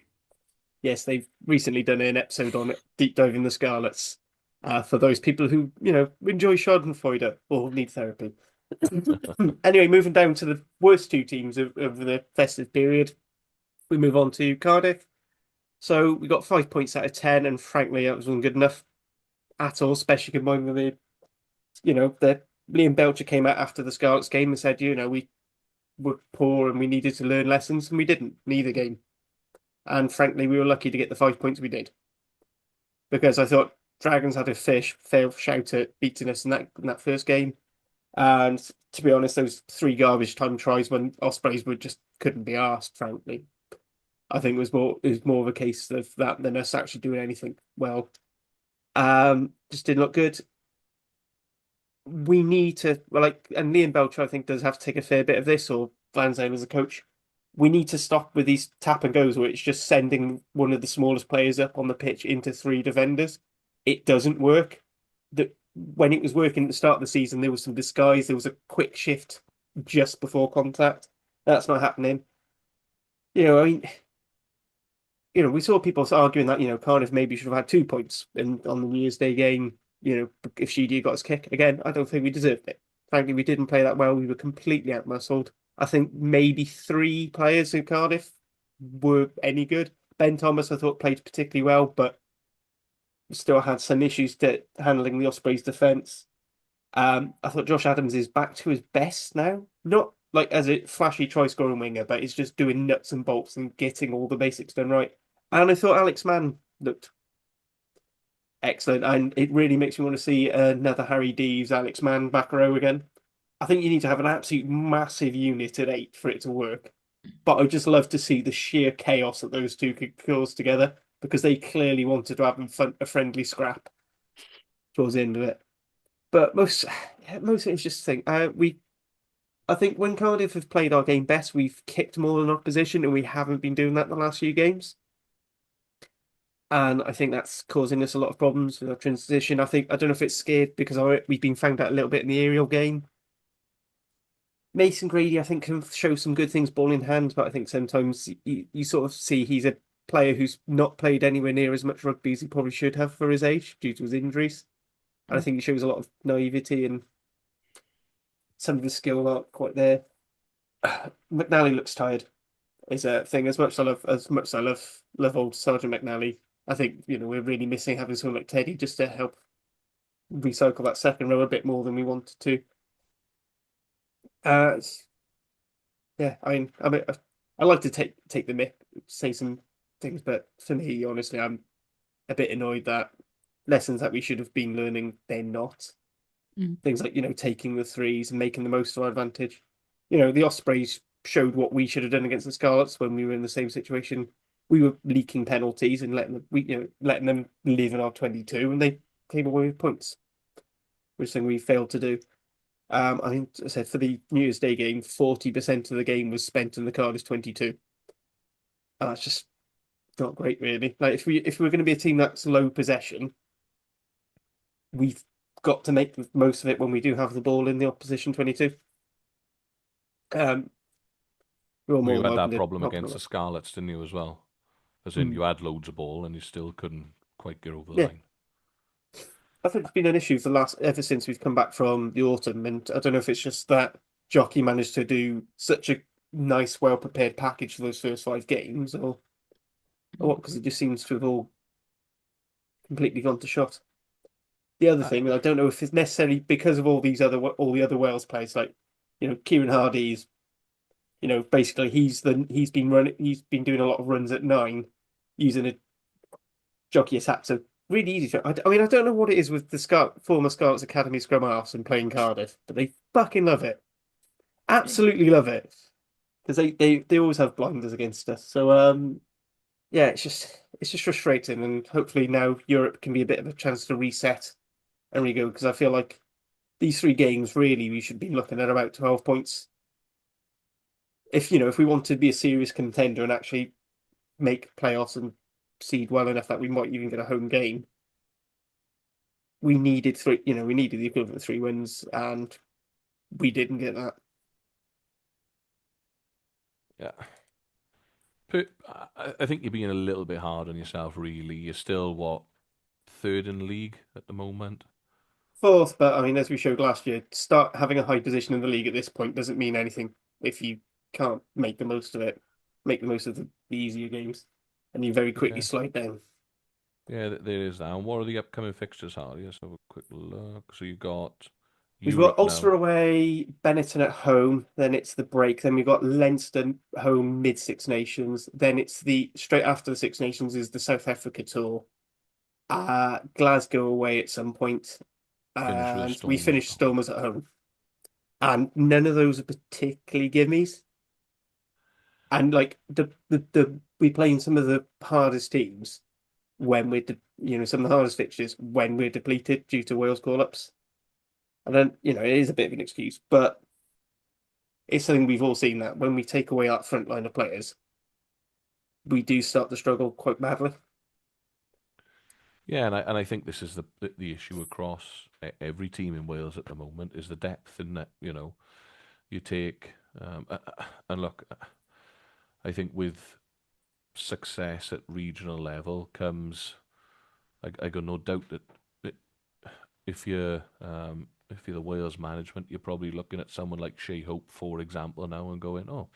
Yes, they've recently done an episode on it, deep diving the Scarlets, for those people who, enjoy Schadenfreude or need therapy. Anyway, moving down to the worst 2 teams of the festive period, we move on to Cardiff. So we got 5 points out of 10, and frankly, that wasn't good enough at all, especially combined with the Liam Belcher came out after the Scarlets game and said, we were poor and we needed to learn lessons, and we didn't, neither game. And frankly, we were lucky to get the 5 points we did, because I thought Dragons had a fair shout at beating us in that first game. And to be honest, those 3 garbage time tries when Ospreys just couldn't be asked, frankly. I think it was more of a case of that than us actually doing anything well. Just didn't look good. We need to, and Liam Belcher, I think, does have to take a fair bit of this, or Lansdale as a coach. We need to stop with these tap and goes where it's just sending one of the smallest players up on the pitch into 3 defenders. It doesn't work. When it was working at the start of the season, there was some disguise. There was a quick shift just before contact. That's not happening. We saw people arguing that, Cardiff maybe should have had 2 points on the New Year's Day game. If Sheedy got his kick. Again, I don't think we deserved it. Frankly, we didn't play that well. We were completely outmuscled. I think maybe 3 players in Cardiff were any good. Ben Thomas, I thought, played particularly well, but still had some issues handling the Ospreys' defence. I thought Josh Adams is back to his best now. Not like as a flashy try-scoring winger, but he's just doing nuts and bolts and getting all the basics done right. And I thought Alex Mann looked excellent, and it really makes me want to see another Harry Deves, Alex Mann back row again. I think you need to have an absolute massive unit at 8 for it to work. But I'd just love to see the sheer chaos that those two could cause together, because they clearly wanted to have a friendly scrap towards the end of it. But most of it's just a thing. I think when Cardiff have played our game best, we've kicked more than opposition, and we haven't been doing that the last few games. And I think that's causing us a lot of problems with our transition. I don't know if it's scared because we've been found out a little bit in the aerial game. Mason Grady, I think, can show some good things ball in hand, but I think sometimes you sort of see he's a player who's not played anywhere near as much rugby as he probably should have for his age due to his injuries. And I think he shows a lot of naivety, and some of his skill aren't quite there. McNally looks tired. Is a thing. As much as I love old Sergeant McNally, I think we're really missing having someone like Teddy just to help recycle that second row a bit more than we wanted to. Yeah, I like to take the mick, say some things, but for me, honestly, I'm a bit annoyed that lessons that we should have been learning, they're not. Things like taking the threes and making the most of our advantage. The Ospreys showed what we should have done against the Scarlets when we were in the same situation. We were leaking penalties and letting them live in our 22, and they came away with points, which is something we failed to do. I think I said for the New Year's Day game, 40% of the game was spent in the Cardiff 22. That's just not great, really. Like if we're going to be a team that's low possession, we've got to make the most of it when we do have the ball in the opposition 22. You had that problem against the Scarlets, didn't you, as well? As in, you had loads of ball and you still couldn't quite get over the line. I think it's been an issue ever since we've come back from the autumn, and I don't know if it's just that Jockey managed to do such a nice, well-prepared package for those first 5 games, or what, because it just seems to have all completely gone to shot. The other thing, and I don't know if it's necessarily because of all the other Wales players, like Kieran Hardy's, basically he's been doing a lot of runs at 9, using a jockey attack, so really easy. I mean, I don't know what it is with the former Scarlets Academy scrum halves and playing Cardiff, but they fucking love it, absolutely love it, because they always have blinders against us. So yeah, it's just frustrating, and hopefully now Europe can be a bit of a chance to reset and re-go, because I feel like these 3 games really we should be looking at about 12 points. If we want to be a serious contender and actually make playoffs and seed well enough that we might even get a home game, we needed we needed the equivalent of 3 wins, and we didn't get that. Yeah. I think you're being a little bit hard on yourself, really. You're still, what, 3rd in the league at the moment? 4th, but I mean, as we showed last year, start having a high position in the league at this point doesn't mean anything if you can't make the most of it, make the most of the easier games, and you very quickly slide down. Yeah, there is that. And what are the upcoming fixtures, Harley? Let's have a quick look. So we've got Ulster away, Benetton at home, then it's the break, then we've got Leinster home mid Six Nations, then it's straight after the Six Nations is the South Africa tour, Glasgow away at some point, and we finish Stormers at home. And none of those are particularly gimmies. And like we playing some of the hardest teams when some of the hardest fixtures when we're depleted due to Wales call-ups. And then, it is a bit of an excuse, but it's something we've all seen, that when we take away that front line of players, we do start to struggle quite badly. Yeah, and I think this is the issue across every team in Wales at the moment, is the depth, isn't it? You take and look, I think with success at regional level comes, I got no doubt that if you're the Wales management, you're probably looking at someone like Shea Hope, for example, now and going, oh,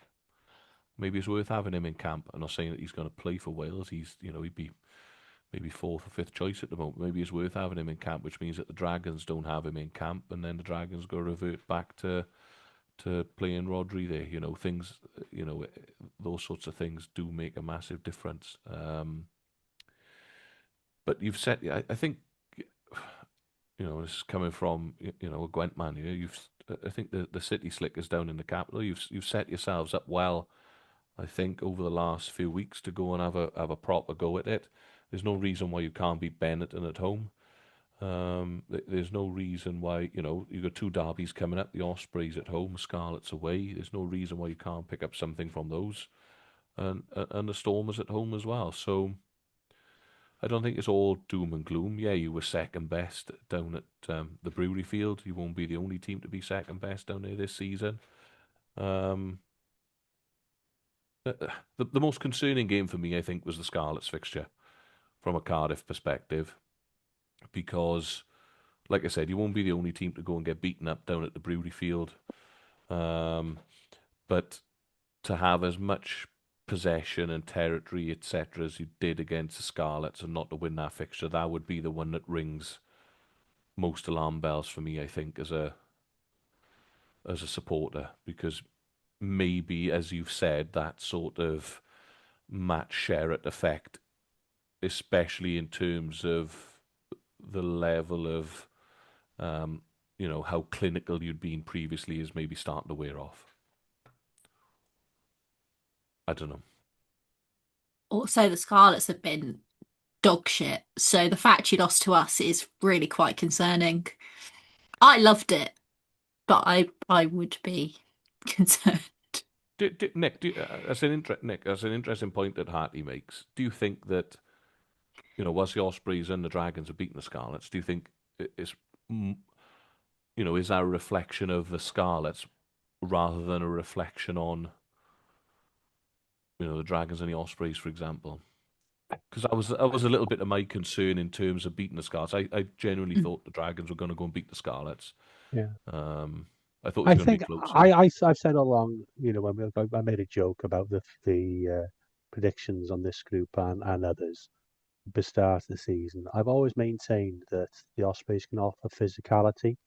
maybe it's worth having him in camp. I'm not saying that he's going to play for Wales. He'd be maybe 4th or 5th choice at the moment. Maybe it's worth having him in camp, which means that the Dragons don't have him in camp, and then the Dragons go revert back to playing Rodri there. Things, those sorts of things do make a massive difference. But you've said, I think, this is coming from, a Gwent man here. I think the City Slickers down in the capital, you've set yourselves up well, I think, over the last few weeks to go and have a proper go at it. There's no reason why you can't beat Benetton at home. There's no reason why, you've got two derbies coming up, the Ospreys at home, Scarlets away. There's no reason why you can't pick up something from those. And the Stormers at home as well. So I don't think it's all doom and gloom. Yeah, you were second best down at the Brewery Field. You won't be the only team to be second best down there this season. The most concerning game for me, I think, was the Scarlets fixture from a Cardiff perspective, because, like I said, you won't be the only team to go and get beaten up down at the Brewery Field. But to have as much possession and territory, etc., as you did against the Scarlets and not to win that fixture, that would be the one that rings most alarm bells for me, I think, as a supporter, because maybe, as you've said, that sort of Matt Sherratt effect, especially in terms of the level of, how clinical you'd been previously, is maybe starting to wear off. I don't know. Also, the Scarlets have been dog shit, so the fact you lost to us is really quite concerning. I loved it, but I would be concerned. Nick, that's an interesting point that Hattie makes. Do you think that, whilst the Ospreys and the Dragons have beaten the Scarlets, do you think it's, is that a reflection of the Scarlets rather than a reflection on, the Dragons and the Ospreys, for example? Because that was a little bit of my concern in terms of beating the Scarlets. I genuinely thought the Dragons were going to go and beat the Scarlets. Yeah. I thought it I was going to be think close. I've said all along, when I made a joke about the predictions on this group and others at the start of the season. I've always maintained that the Ospreys can offer physicality,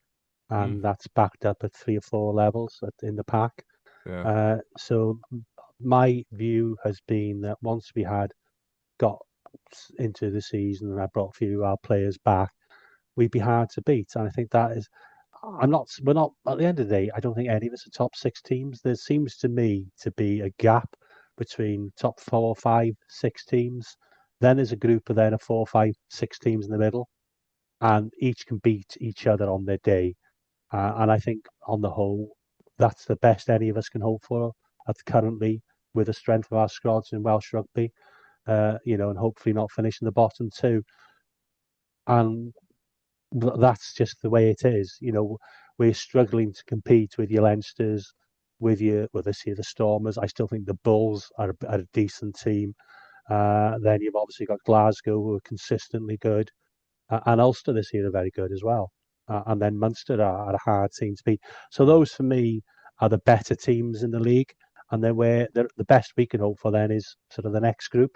and that's backed up at 3 or 4 levels in the pack. Yeah. So my view has been that once we had got into the season and I brought a few of our players back, we'd be hard to beat. And I think that is, we're not, at the end of the day, I don't think any of us are top 6 teams. There seems to me to be a gap between top 4, 5, 6 teams. Then there's a group of 4, 5, 6 teams in the middle, and each can beat each other on their day. And I think on the whole, that's the best any of us can hope for currently, with the strength of our squads in Welsh Rugby, and hopefully not finishing the bottom 2. And that's just the way it is. We're struggling to compete with your Leinsters, this year the Stormers. I still think the Bulls are a decent team. Then you've obviously got Glasgow, who are consistently good, and Ulster this year are very good as well. And then Munster are a hard team to beat. So those for me are the better teams in the league. And then the best we can hope for then is sort of the next group.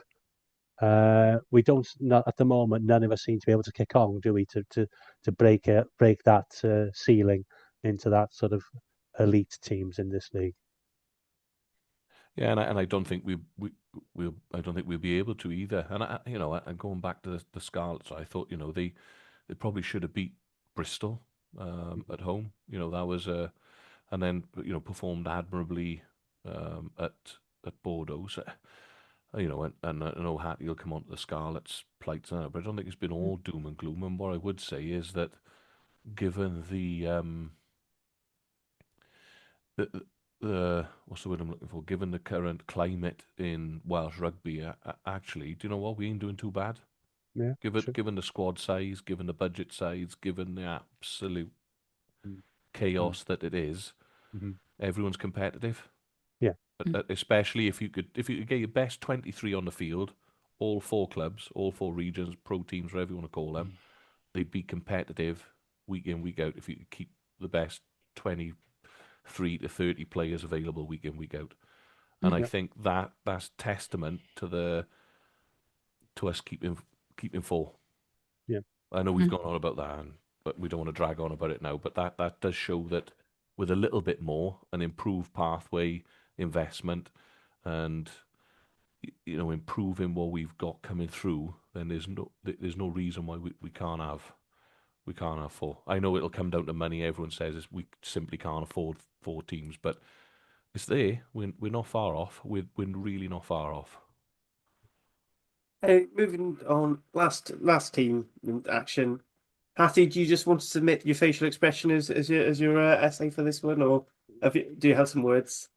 We don't, not at the moment, none of us seem to be able to kick on, do we, to break that ceiling into that sort of elite teams in this league. Yeah, and I don't think I don't think we'll be able to either. And going back to the Scarlets, I thought, they probably should have beat Bristol at home. That was and then performed admirably at Bordeaux. So, and I know Hattie will come on to the Scarlets' plights now, but I don't think it's been all doom and gloom. And what I would say is that, given the what's the word I'm looking for? Given the current climate in Welsh rugby, actually, do you know what? We ain't doing too bad. Yeah, Given the squad size, given the budget size, given the absolute mm. chaos that it is, Mm-hmm. everyone's competitive. Yeah. Especially if you could get your best 23 on the field, all 4 clubs, all 4 regions, pro teams, whatever you want to call them, they'd be competitive week in, week out if you could keep the best 23 to 30 players available week in, week out. And I think that's testament to us keeping 4. Yeah. I know we've gone on about that, but we don't want to drag on about it now. But that does show that with a little bit more, an improved pathway, investment, and improving what we've got coming through, then there's no reason why we can't have We can't have four. I know it'll come down to money. Everyone says we simply can't afford four teams, but it's there. We're not far off. We're really not far off. Moving on, last team in action. Hattie, do you just want to submit your facial expression as your essay for this one, or do you have some words?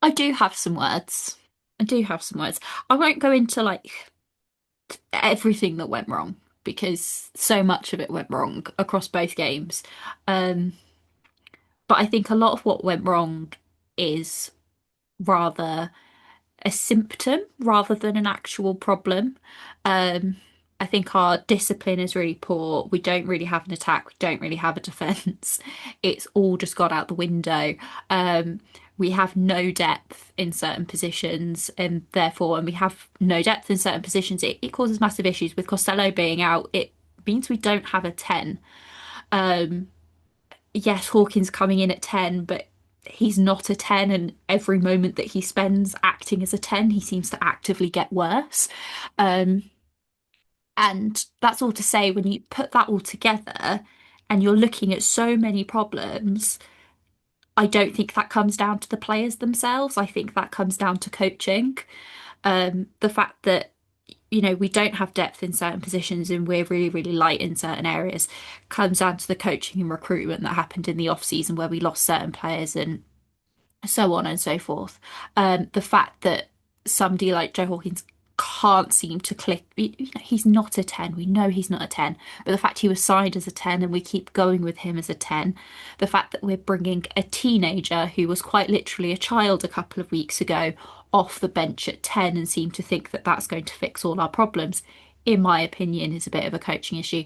I do have some words. I do have some words. I won't go into like everything that went wrong because so much of it went wrong across both games. Um, but I think a lot of what went wrong is rather a symptom rather than an actual problem. Um, I think our discipline is really poor. We don't really have an attack. We don't really have a defense. It's all just got out the window. We have no depth in certain positions, and therefore, when we have no depth in certain positions, it causes massive issues. With Costello being out, it means we don't have a 10. Yes, Hawkins coming in at 10, but he's not a 10, and every moment that he spends acting as a 10, he seems to actively get worse. Um, and that's all to say, when you put that all together and you're looking at so many problems, I don't think that comes down to the players themselves. I think that comes down to coaching. The fact that we don't have depth in certain positions and we're really, really light in certain areas comes down to the coaching and recruitment that happened in the off season where we lost certain players and so on and so forth. The fact that somebody like Joe Hawkins can't seem to click, he's not a 10. We know he's not a 10, but the fact he was signed as a 10 and we keep going with him as a 10, the fact that we're bringing a teenager who was quite literally a child a couple of weeks ago off the bench at 10 and seem to think that that's going to fix all our problems, in my opinion, is a bit of a coaching issue.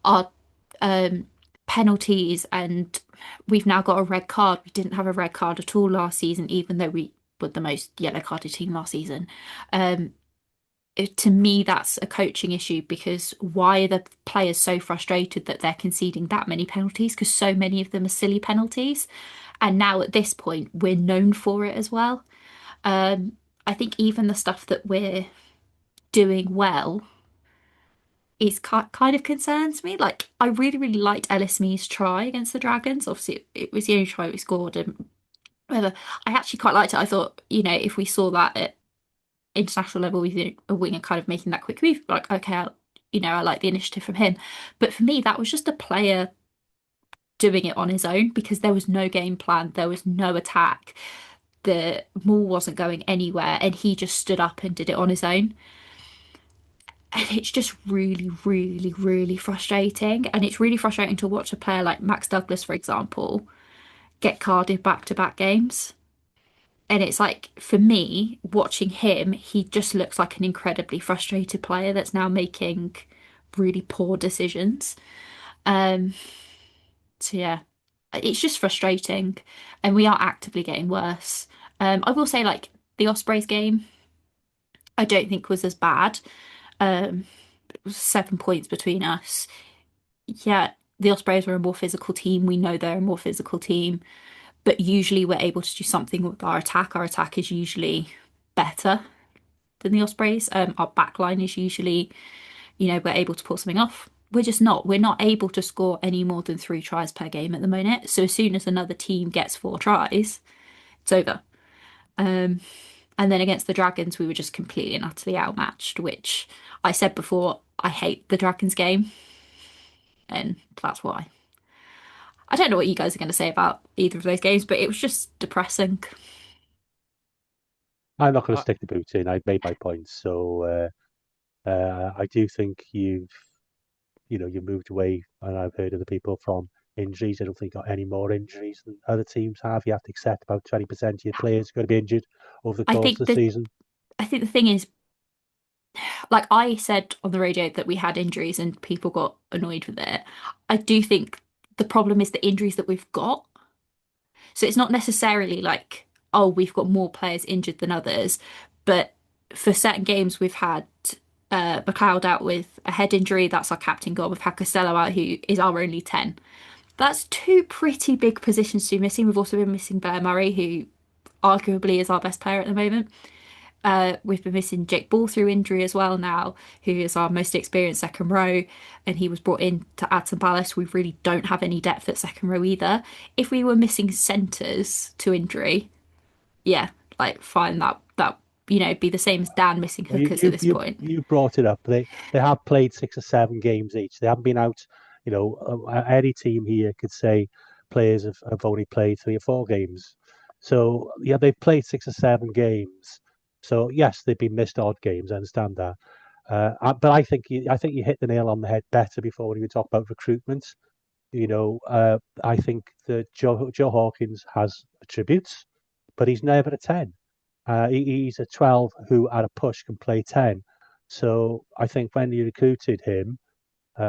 Our penalties, and we've now got a red card. We didn't have a red card at all last season, even though we were the most yellow carded team last season. To me, that's a coaching issue because why are the players so frustrated that they're conceding that many penalties? Because so many of them are silly penalties. And now at this point, we're known for it as well. I think even the stuff that we're doing well is kind of concerns me. Like, I really, really liked Ellis Mee's try against the Dragons. Obviously, it was the only try we scored, and whether I actually quite liked it. I thought, if we saw that at international level with a winger kind of making that quick move, like, okay, I like the initiative from him. But for me, that was just a player doing it on his own because there was no game plan, there was no attack. The ball wasn't going anywhere, and he just stood up and did it on his own. And it's just really, really, really frustrating. And it's really frustrating to watch a player like Max Douglas, for example, get carded back-to-back games. And it's like, for me, watching him, he just looks like an incredibly frustrated player that's now making really poor decisions. Um, so yeah, it's just frustrating. And we are actively getting worse. I will say, like, the Ospreys game, I don't think was as bad. It was 7 points between us. Yeah, the Ospreys are a more physical team. We know they're a more physical team, but usually we're able to do something with our attack. Our attack is usually better than the Ospreys. Our back line is usually, we're able to pull something off. We're just not. We're not able to score any more than 3 tries per game at the moment. So as soon as another team gets 4 tries, it's over. And then against the Dragons, we were just completely and utterly outmatched, which I said before, I hate the Dragons game. And that's why. I don't know what you guys are going to say about either of those games, but it was just depressing. I'm not going to Uh, stick the boot in. I've made my points. So I do think you moved away, and I've heard other people from injuries. I don't think got any more injuries than other teams have. You have to accept about 20% of your players are going to be injured over the I course think of the the season. I think the thing is, like I said on the radio that we had injuries and people got annoyed with it. I do think the problem is the injuries that we've got. So it's not necessarily like, oh, we've got more players injured than others, but for certain games we've had McLeod out with a head injury. That's our captain goal. We've had Costello out, who is our only 10. That's two pretty big positions to be missing. We've also been missing Blair Murray, who arguably is our best player at the moment. We've been missing Jake Ball through injury as well now, who is our most experienced second row, and he was brought in to add some ballast. We really don't have any depth at second row either. If we were missing centres to injury, yeah, like fine, that be the same as Dan missing Well, you hookers at this point. you brought it up. They have played 6 or 7 games each. They haven't been out. Any team here could say players have only played 3 or 4 games. So yeah, they've played 6 or 7 games. So yes, they've been missed odd games. I understand that. But I think you hit the nail on the head better before when you talk about recruitment. I think that Joe Hawkins has attributes, but he's never a 10. He's a 12 who, at a push, can play 10. So I think when you recruited him,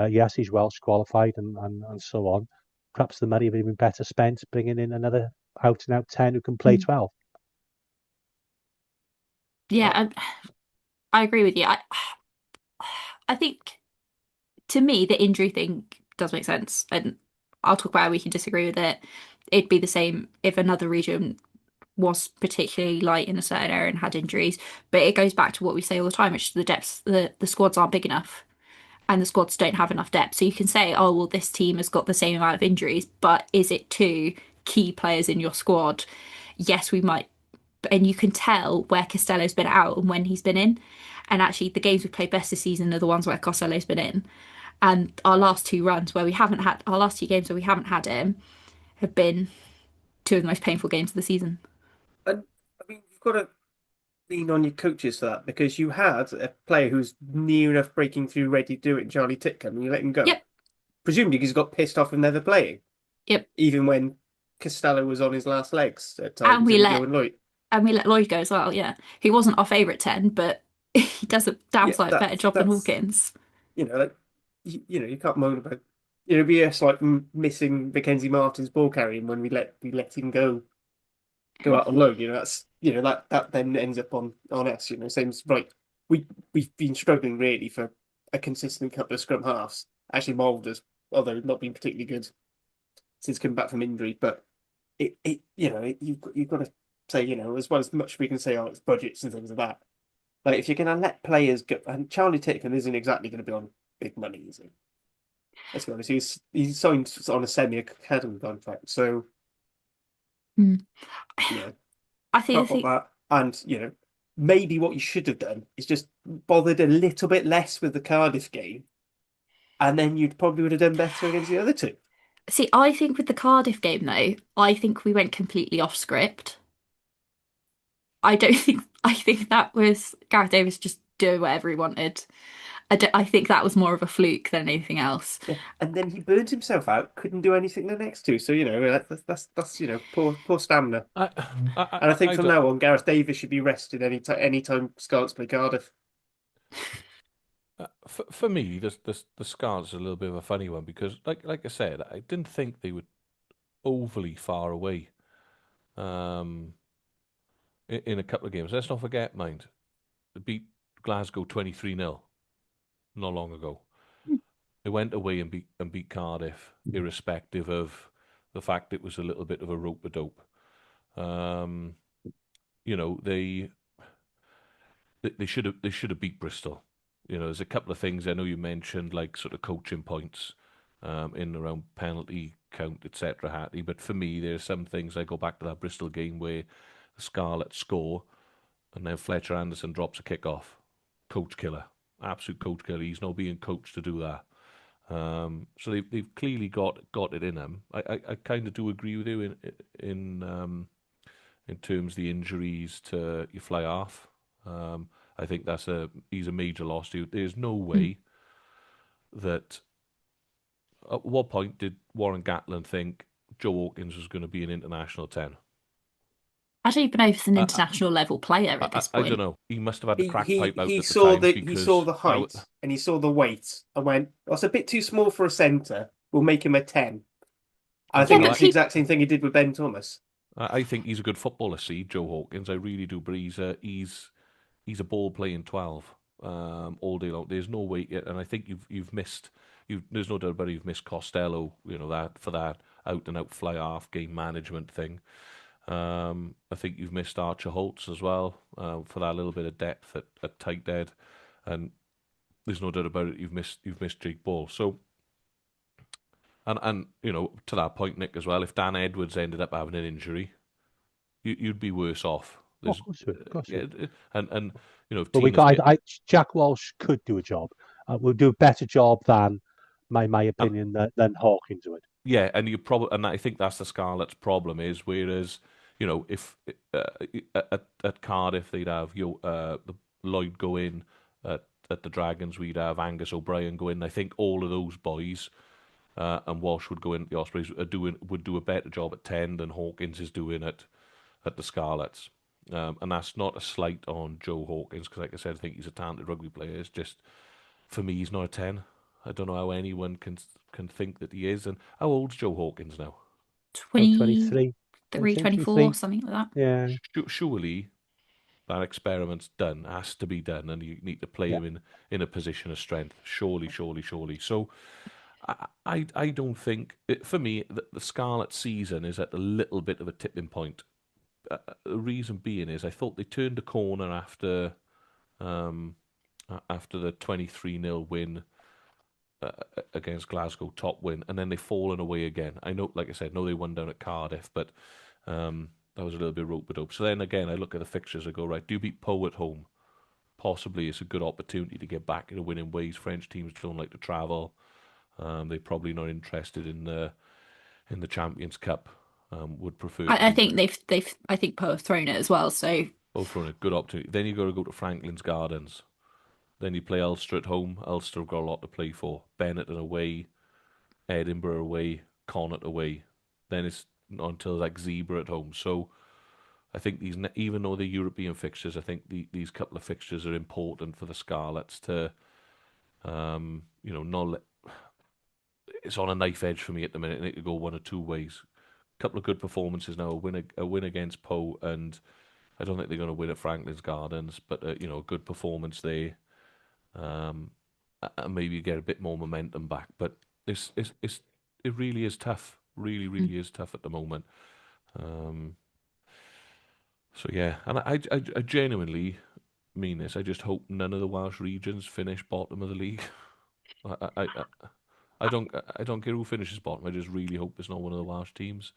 yes, he's Welsh qualified and so on. Perhaps the money would have been better spent bringing in another out and out 10 who can play 12. Yeah, I agree with you. I think to me the injury thing does make sense, and I'll talk about how we can disagree with it. It'd be the same if another region was particularly light in a certain area and had injuries. But it goes back to what we say all the time, which is the depths, the squads aren't big enough and the squads don't have enough depth. So you can say, oh, well, this team has got the same amount of injuries, but is it two key players in your squad? Yes, we might. And you can tell where Costello's been out and when he's been in. And actually, the games we've played best this season are the ones where Costello's been in. And our last 2 games where we haven't had him have been 2 of the most painful games of the season. And I mean, you've got to lean on your coaches for that because you had a player who's near enough breaking through, ready to do it, Charlie Titcombe, and you let him go. Yep. Presumably because he got pissed off and never playing. Yep. Even when Costello was on his last legs at times. And we let Lloyd go as well, yeah. He wasn't our favourite 10, but he does a damn sight better job than Hawkins. You can't moan about. BS like missing Mackenzie Martin's ball carrying when we let him go out on loan. That then ends up on us. Same as right. We've been struggling really for a consistent couple of scrum halves. Actually, Mulder's, although not been particularly good since coming back from injury, but you've got to say, as well as much we can say, it's budgets and things like that. Like if you're going to let players go, and Charlie Titcombe isn't exactly going to be on big money, is he? Let's be honest, he's signed on a semi-academy contract, so I think that, and maybe what you should have done is just bothered a little bit less with the Cardiff game, and then you'd probably would have done better against the other two. See, I think with the Cardiff game though, I think we went completely off script. I think that was Gareth Davis just doing whatever he wanted. I think that was more of a fluke than anything else. Yeah. And then he burned himself out, couldn't do anything the next two. So that's poor stamina. And I think from now on, Gareth Davis should be rested anytime Scarlets play Cardiff. For me, the Scarlets are a little bit of a funny one because, like I said, I didn't think they were overly far away. In a couple of games, let's not forget, mind, they beat Glasgow 23-0 not long ago. They went away and beat Cardiff, irrespective of the fact it was a little bit of a rope-a-dope. They should have beat Bristol. There's a couple of things I know you mentioned, like sort of coaching points, in around penalty count, etc. Hattie, but for me, there's some things I go back to that Bristol game where the Scarlets score, and then Fletcher Anderson drops a kick off. Coach killer, absolute coach killer. He's not being coached to do that. So they've clearly got it in them. I kind of do agree with you in terms of the injuries to your fly half. I think he's a major loss to you. There's no way that. At what point did Warren Gatland think Joe Hawkins was going to be an international 10? I don't even know if he's an international level player at this point. I don't know. He must have had the crack pipe out he at saw the he time. saw the height and he saw the weight and went, that's a bit too small for a centre. We'll make him a 10. I think that's the exact same thing he did with Ben Thomas. I think he's a good footballer, Joe Hawkins. I really do, but he's a ball playing 12 all day long. There's no way, and I think you've missed. There's no doubt about it, you've missed Costello. That for that out and out fly half game management thing. I think you've missed Archer Holtz as well for that little bit of depth at tight end, and there's no doubt about it. You've missed Jake Ball. So, and to that point, Nick, as well. If Dan Edwards ended up having an injury, you'd be worse off. Of course, of course. And if but we Tina's got. Jack Walsh could do a job. We'll do a better job than my opinion than Hawkins would. Yeah, and I think that's the Scarlets' problem is whereas if at Cardiff they'd have the Lloyd go in, at the Dragons we'd have Angus O'Brien go in. I think all of those boys and Walsh would go in at the Ospreys would do a better job at 10 than Hawkins is doing at the Scarlets. And that's not a slight on Joe Hawkins because, like I said, I think he's a talented rugby player. It's just for me, he's not a 10. I don't know how anyone can think that he is. And how old's Joe Hawkins now? 23, 24, something like that. Yeah. Surely that experiment's done, has to be done, and you need to play him in a position of strength. Surely. So I don't think, for me, the Scarlet season is at a little bit of a tipping point. The reason being is I thought they turned a corner after the 23-0 win against Glasgow, top win, and then they've fallen away again. I know, like I said, they won down at Cardiff, but that was a little bit rope-a-dope. So then again, I look at the fixtures, I go, right, do you beat Pau at home? Possibly it's a good opportunity to get back into winning ways. French teams don't like to travel. They're probably not interested in the Champions Cup. Would prefer. I think I think Poe have thrown it as well. So both thrown a good opportunity. Then you got to go to Franklin's Gardens. Then you play Ulster at home. Ulster have got a lot to play for. Benetton away, Edinburgh away, Connacht away. Then it's not until like Zebra at home. So I think these, even though they're European fixtures, I think these couple of fixtures are important for the Scarlets to, not let. It's on a knife edge for me at the minute. It could go one or two ways. Couple of good performances now. A win against Pau, and I don't think they're going to win at Franklin's Gardens, but a good performance there. And maybe get a bit more momentum back. But it really is tough. Really is tough at the moment. So yeah, and I genuinely mean this. I just hope none of the Welsh regions finish bottom of the league. I don't care who finishes bottom. I just really hope it's not one of the Welsh teams.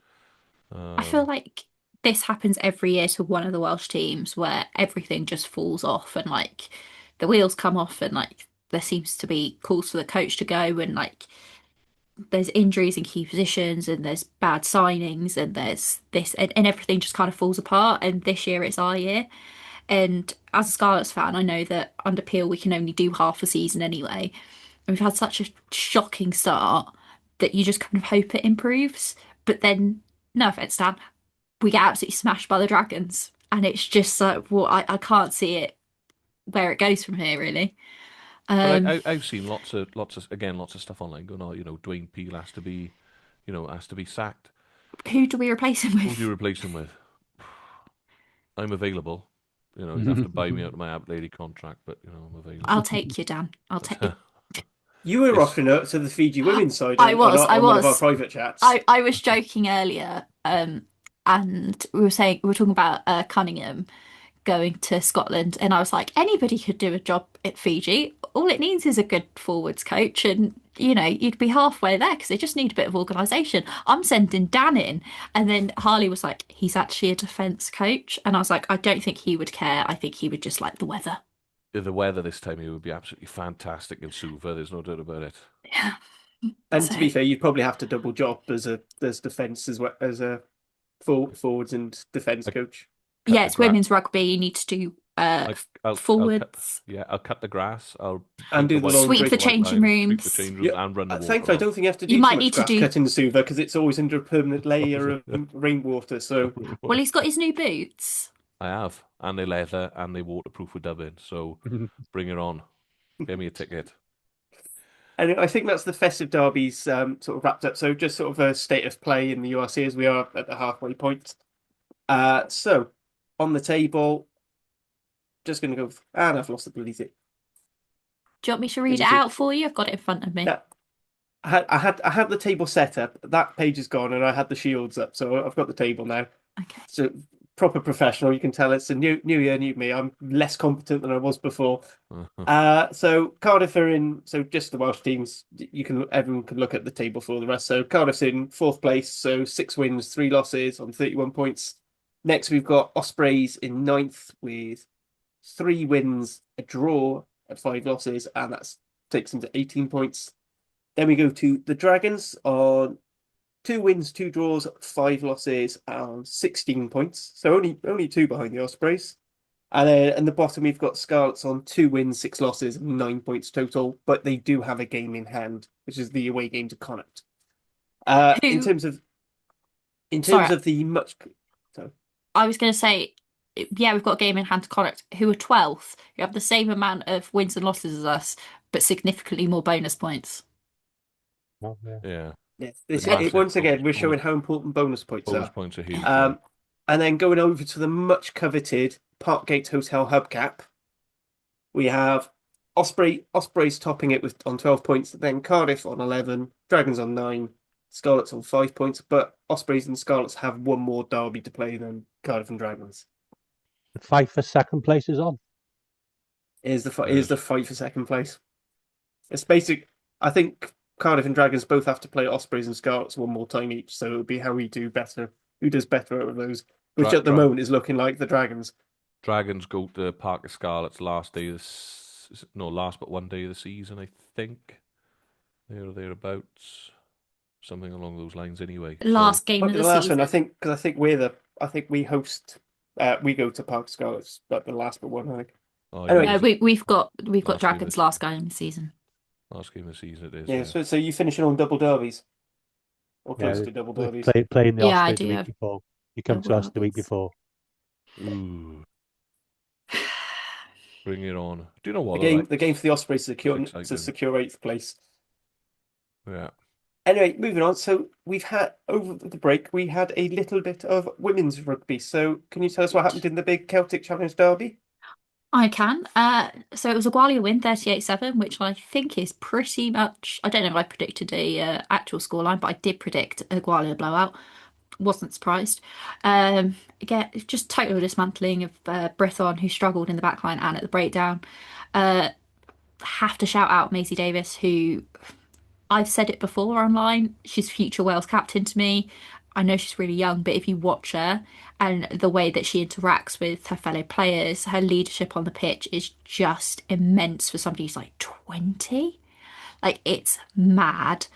I feel like this happens every year to one of the Welsh teams where everything just falls off and like the wheels come off and like there seems to be calls for the coach to go and like there's injuries in key positions and there's bad signings and there's this and everything just kind of falls apart. And this year it's our year. And as a Scarlets fan, I know that under Peel we can only do half a season anyway. And we've had such a shocking start that you just kind of hope it improves. But then, no offense, Dan, we get absolutely smashed by the Dragons. And it's just like, well, I can't see it where it goes from here, really. I've seen lots of stuff online going, Dwayne Peel has to be sacked. Who do we replace him with? Who do you replace him with? I'm available. You have to buy me out of my App Lady contract, but I'm available. I'll take you, Dan. I'll take you. You were rocking up to the Fiji women's side. I was. One of our private chats. I was joking earlier, and we were talking about Cunningham going to Scotland, and I was like, anybody could do a job at Fiji. All it needs is a good forwards coach, and you'd be halfway there because they just need a bit of organisation. I'm sending Dan in, and then Harley was like, he's actually a defence coach, and I was like, I don't think he would care. I think he would just like the weather. The weather this time it would be absolutely fantastic in Suva. There's no doubt about it. Yeah. And to be fair, you'd probably have to double job as defence as well as a forwards and defence coach. Yeah, it's women's rugby. You need to do forwards. I'll cut the grass. I'll do the sweep the changing rooms. And run the water. Thankfully, I don't think you have to do grass cut in the Suva because it's always under a permanent layer of rainwater. So, well, he's got his new boots. I have, and they're leather and they're waterproof with dubbing. So, bring it on. Get me a ticket. And I think that's the festive derbies sort of wrapped up. So, just sort of a state of play in the URC as we are at the halfway point. So, on the table, just going to go. And I've lost the bloody thing. Do you want me to read it out for you? I've got it in front of me. Yeah. I had the table set up. That page is gone, and I had the shields up, so I've got the table now. Okay. So proper professional. You can tell it's a new year, new me. I'm less competent than I was before. So Cardiff are in. So just the Welsh teams. Everyone can look at the table for the rest. So Cardiff's in fourth place. So 6 wins, 3 losses on 31 points. Next we've got Ospreys in ninth with 3 wins, a draw, and 5 losses, and that takes them to 18 points. Then we go to the Dragons on 2 wins, 2 draws, 5 losses, and 16 points. So only 2 behind the Ospreys. And then in the bottom, we've got Scarlets on 2 wins, 6 losses, 9 points total. But they do have a game in hand, which is the away game to Connacht. In terms of the much. So, I was going to say, yeah, we've got a game in hand to Connacht, who are 12th, who have the same amount of wins and losses as us, but significantly more bonus points. Oh, yeah. Yes, once again, we're showing how important bonus points are. Bonus points are huge. And then going over to the much coveted Parkgate Hotel Hubcap, we have Ospreys topping it on 12 points, then Cardiff on 11, Dragons on 9, Scarlets on 5 points, but Ospreys and Scarlets have one more derby to play than Cardiff and Dragons. The fight for second place is on. Is the fight for second place. It's basic. I think Cardiff and Dragons both have to play Ospreys and Scarlets one more time each, so it'll be how we do better. Who does better out of those? Which at the moment is looking like the Dragons. Dragons go to Park of Scarlets last but one day of the season, I think. There or thereabouts. Something along those lines anyway. Last game of the last season. One, I think we host we go to Park Scarlets, but the last but one, I think. Anyway, we've got Dragons last game of the season. Last game of the season it is. Yeah. So you finishing on double derbies? Or close to double derbies? Playing the Ospreys the week before. You come to us the week before. Ooh. Bring it on. Do you know what? The game for the Ospreys to secure 8th place. Yeah. Anyway, moving on. So we've had, over the break, we had a little bit of women's rugby. So can you tell us what happened in the big Celtic Challenge derby? I can. So it was a Gwalia win, 38-7, which I think is pretty much, I don't know if I predicted a actual scoreline, but I did predict a Gwalia blowout. Wasn't surprised. Again, just total dismantling of Brython, who struggled in the backline and at the breakdown. Have to shout out Maisie Davis, who I've said it before online. She's future Wales captain to me. I know she's really young, but if you watch her and the way that she interacts with her fellow players, her leadership on the pitch is just immense for somebody who's like 20. Like, it's mad.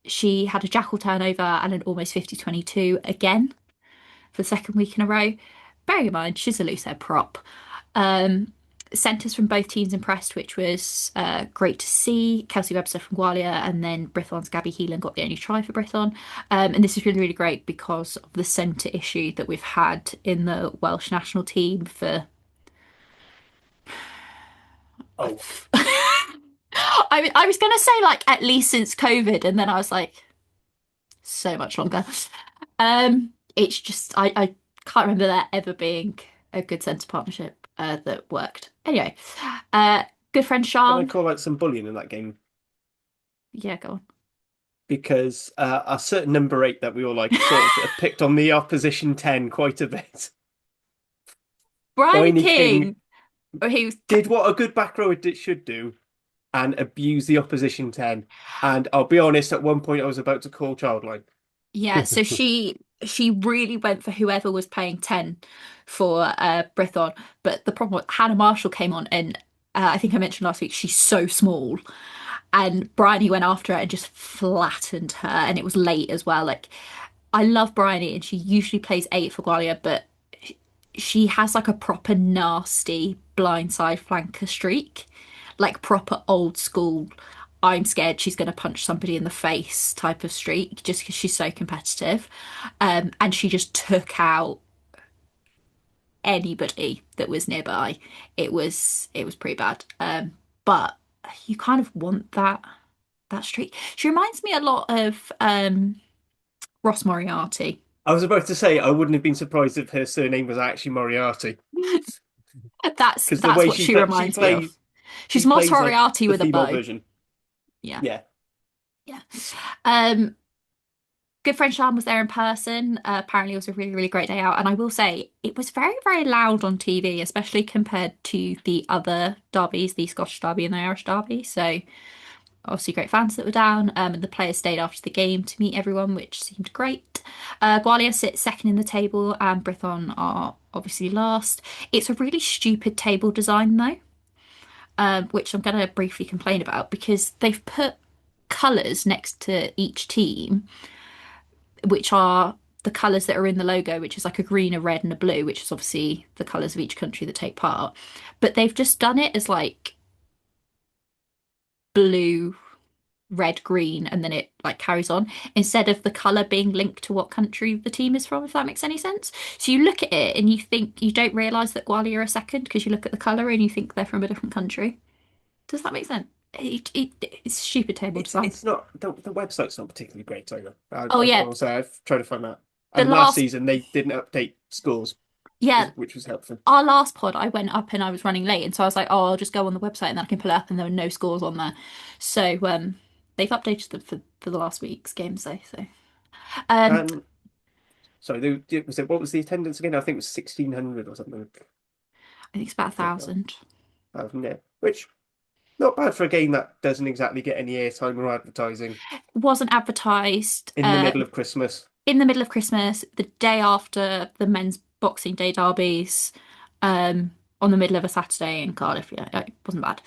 She had a jackal turnover and an almost 50-22 again for the second week in a row. Bearing in mind, she's a loose head prop. Centres from both teams impressed, which was great to see. Kelsey Webster from Gwalia and then Brython's Gabby Heelan got the only try for Brython. And this is really, really great because of the centre issue that we've had in the Welsh national team for... Oh. I was going to say like at least since COVID, and then I was like, so much longer. It's just I can't remember there ever being a good centre partnership that worked. Anyway, good friend Sean. Can I call out some bullying in that game? Yeah, go on. Because a certain number 8 that we all like sort of picked on the opposition 10 quite a bit. Brian King. He did what a good back row should do and abuse the opposition 10. And I'll be honest, at one point I was about to call Childline. Yeah, so she really went for whoever was paying 10 for Brython. But the problem was Hannah Marshall came on, and I think I mentioned last week, she's so small. And Bryony went after her and just flattened her, and it was late as well. Like, I love Bryony, and she usually plays 8 for Gwalia, but she has like a proper nasty blindside flanker streak, like proper old school. I'm scared she's going to punch somebody in the face type of streak, just because she's so competitive. And she just took out anybody that was nearby. It was pretty bad. But you kind of want that streak. She reminds me a lot of Ross Moriarty. I was about to say I wouldn't have been surprised if her surname was actually Moriarty. That's what she reminds me of. She's more Moriarty with a bow. Version. Yeah. Yeah. Yeah. good friend Sean was there in person. Apparently, it was a really, really great day out. And I will say, it was very, very loud on TV, especially compared to the other derbies, the Scottish Derby and the Irish Derby. So, obviously, great fans that were down. And the players stayed after the game to meet everyone, which seemed great. Gwalia sits second in the table, and Brython are obviously last. It's a really stupid table design, though, which I'm going to briefly complain about because they've put colours next to each team which are the colours that are in the logo, which is like a green, a red, and a blue, which is obviously the colours of each country that take part. But they've just done it as like blue, red, green, and then it like carries on instead of the colour being linked to what country the team is from, if that makes any sense. So you look at it and you think you don't realise that Gwalia are second because you look at the colour and you think they're from a different country. Does that make sense? It's stupid table design. It's not the website's not particularly great either. Oh yeah, I'll say I've tried to find that. the And last last season they didn't update scores, yeah, which was helpful. our last pod, I went up and I was running late, and so I was like, "Oh, I'll just go on the website and then I can pull it up." And there were no scores on there, so they've updated them for the last week's games, though. So, um, Sorry, what was the attendance again? I think it was 1,600 or something. I think it's about 1,000. Yeah, which not bad for a game that doesn't exactly get any airtime or advertising Wasn't advertised in the middle of Christmas. in the middle of Christmas, the day after the men's Boxing Day derbies, on the middle of a Saturday in Cardiff. Yeah, it wasn't bad.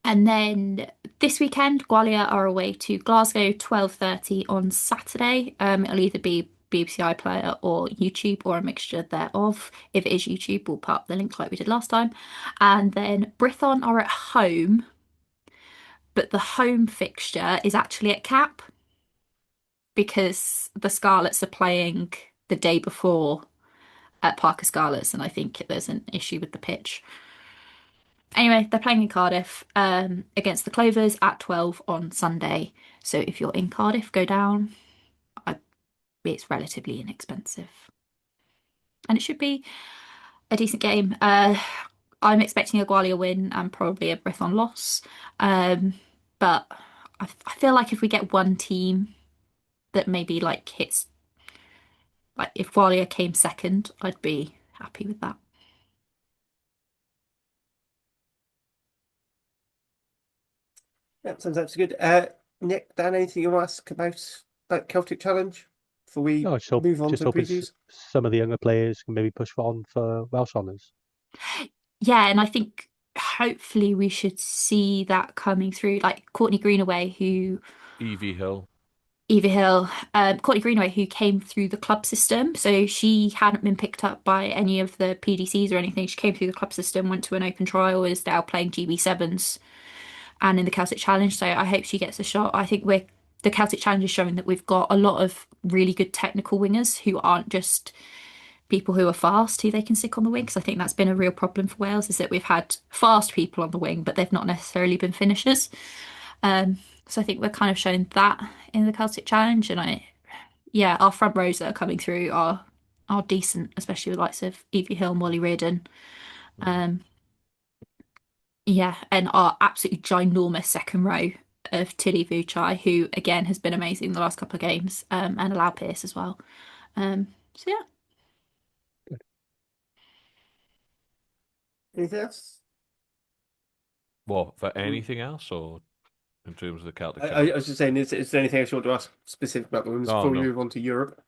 And then this weekend, Gwalia are away to Glasgow, 12:30 on Saturday. It'll either be BBC iPlayer or YouTube or a mixture thereof. If it is YouTube, we'll put up the link like we did last time. And then Brython are at home, but the home fixture is actually at Cap because the Scarlets are playing the day before at Parker Scarlets, and I think there's an issue with the pitch. Anyway, they're playing in Cardiff against the Clovers at 12 on Sunday. So if you're in Cardiff, go down. It's relatively inexpensive. And it should be a decent game. I'm expecting a Gwalia win and probably a Brython loss. But I feel like if we get one team that maybe like hits, like if Gwalia came second, I'd be happy with that. Yeah, sounds absolutely good. Nick, Dan, anything you want to ask about that Celtic Challenge before we No, move on just to hoping previews? some of the younger players can maybe push on for Welsh honours. Yeah, and I think hopefully we should see that coming through. Like Courtney Greenaway, Evie Hill. Courtney Greenaway, who came through the club system. So she hadn't been picked up by any of the PDCs or anything. She came through the club system, went to an open trial, is now playing GB7s and in the Celtic Challenge. So I hope she gets a shot. I think the Celtic Challenge is showing that we've got a lot of really good technical wingers who aren't just people who are fast who they can stick on the wing. Because I think that's been a real problem for Wales is that we've had fast people on the wing, but they've not necessarily been finishers. So I think we're kind of showing that in the Celtic Challenge, and our front rows that are coming through are decent, especially with the likes of Evie Hill, Molly Reardon, and our absolutely ginormous second row of Tilly Vuchai, who again has been amazing the last couple of games, and Allow Pierce as well. So yeah. Anything else? What, for anything else or in terms of the Celtic I Challenge? was just saying, is there anything else you want to ask specific about the women's before we move on to Europe?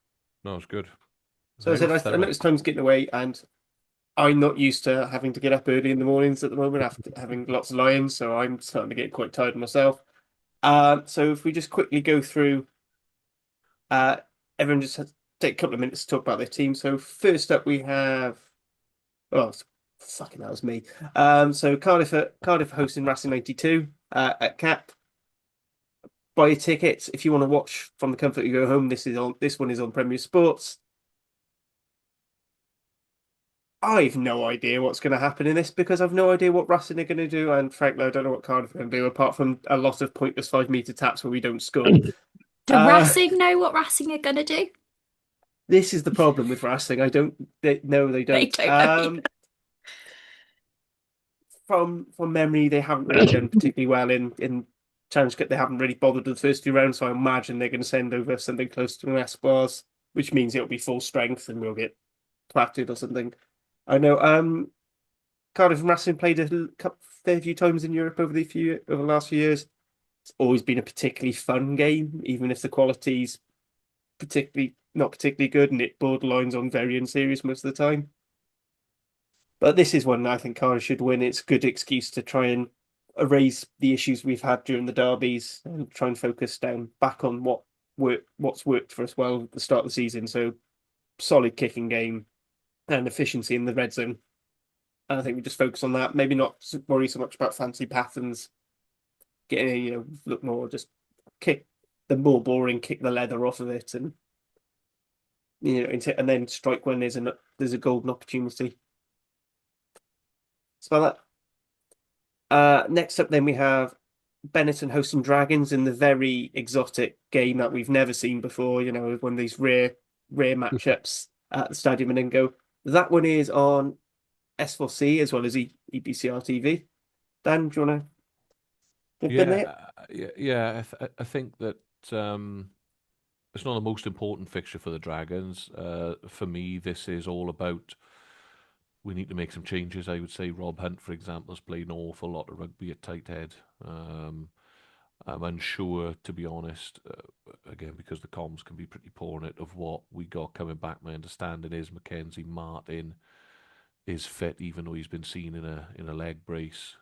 No, it's good. So I said, I noticed time's getting away, and I'm not used to having to get up early in the mornings at the moment after having lots of lie-ins, so I'm starting to get quite tired myself. So if we just quickly go through, everyone just has to take a couple of minutes to talk about their team. So first up, we have, fucking that was me. So Cardiff hosting Racing 92 at Cap. Buy your tickets if you want to watch from the comfort of your home. This one is on Premier Sports. I've no idea what's going to happen in this because I've no idea what Racing are going to do, and frankly, I don't know what Cardiff are going to do apart from a lot of pointless 5 meter taps where we don't score. Do Racing know what Racing are going to do? This is the problem with Racing. They don't. They don't know From memory, they haven't really done particularly well in Challenge Cup, they haven't really bothered with the first 2 rounds, so I imagine they're going to send over something close to an Espoirs, which means it'll be full strength and we'll get platted or something. I know Cardiff and Racing played a fair few times in Europe over the last few years. It's always been a particularly fun game, even if the quality's not particularly good and it borderlines on very unserious most of the time. But this is one I think Cardiff should win. It's a good excuse to try and erase the issues we've had during the derbies and try and focus down back on what's worked for us well at the start of the season. So solid kicking game and efficiency in the red zone. And I think we just focus on that. Maybe not worry so much about fancy patterns. Getting look more just kick the more boring, kick the leather off of it, and and then strike when there's a golden opportunity. It's about that. Next up, then we have Benetton hosting Dragons in the very exotic game that we've never seen before. One of these rare matchups at the Stadium in Ingo. That one is on S4C as well as EBCR TV. Dan, do you want to? Yeah. I think that it's not the most important fixture for the Dragons. For me, this is all about we need to make some changes. I would say Rob Hunt, for example, has played an awful lot of rugby at tight head. I'm unsure, to be honest, again, because the comms can be pretty poor on it, of what we got coming back. My understanding is Mackenzie Martin is fit, even though he's been seen in a leg brace.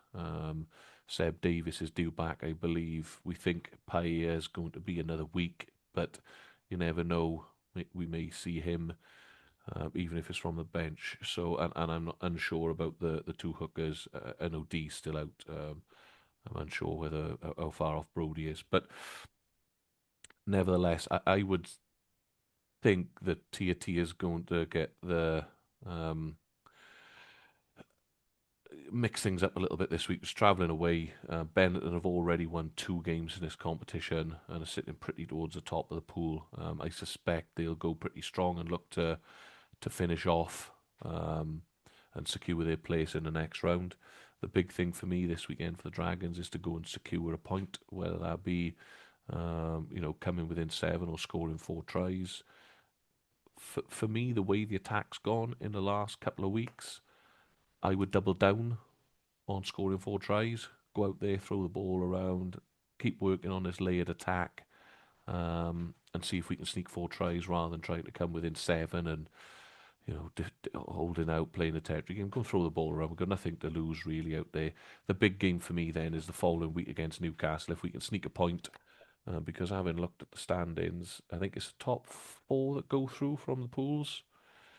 Seb Davis is due back, I believe. We think Paella is going to be another week, but you never know. We may see him, even if it's from the bench. So, and I'm not unsure about the two hookers. I know D's still out. I'm unsure how far off Brody is, but nevertheless, I would think that TAT is going to get the mix things up a little bit this week. It's travelling away. Benetton have already won 2 games in this competition and are sitting pretty towards the top of the pool. I suspect they'll go pretty strong and look to finish off and secure their place in the next round. The big thing for me this weekend for the Dragons is to go and secure a point, whether that be coming within 7 or scoring 4 tries. For me, the way the attack's gone in the last couple of weeks, I would double down on scoring 4 tries. Go out there, throw the ball around, keep working on this layered attack, and see if we can sneak 4 tries rather than trying to come within 7 and holding out, playing the territory game. Go throw the ball around. We've got nothing to lose really out there. The big game for me then is the following week against Newcastle. If we can sneak a point, because having looked at the standings, I think it's the top 4 that go through from the pools.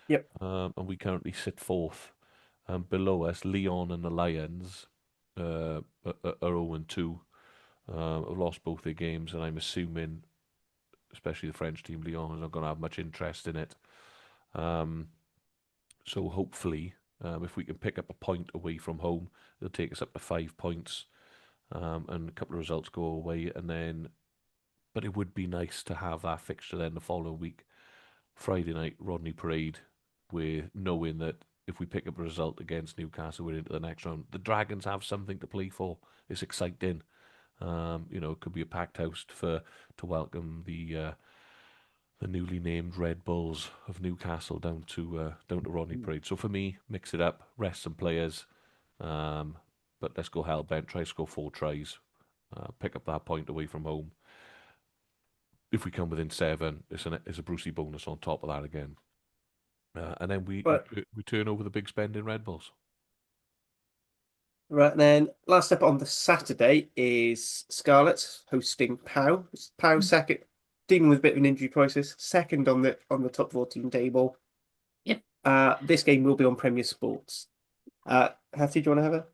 Yep. And we currently sit 4th. Below us, Lyon and the Lions are 0-2. Have lost both their games, and I'm assuming, especially the French team, Lyon, is not going to have much interest in it. So hopefully, if we can pick up a point away from home, it'll take us up to 5 points, and a couple of results go away. But it would be nice to have that fixture then the following week, Friday night, Rodney Parade, with knowing that if we pick up a result against Newcastle, we're into the next round. The Dragons have something to play for. It's exciting. It could be a packed house to welcome the newly named Red Bulls of Newcastle down to Rodney Parade. So for me, mix it up, rest some players, but let's go hell bent. Try to score 4 tries, pick up that point away from home. If we come within 7, it's a Brucey bonus on top of that again. And then we turn over the big spending Red Bulls. Right, then last up on the Saturday is Scarlets hosting Pau. Pau second, dealing with a bit of an injury crisis, second on the top 14 table. Yep. This game will be on Premier Sports. Hattie, do you want to have it?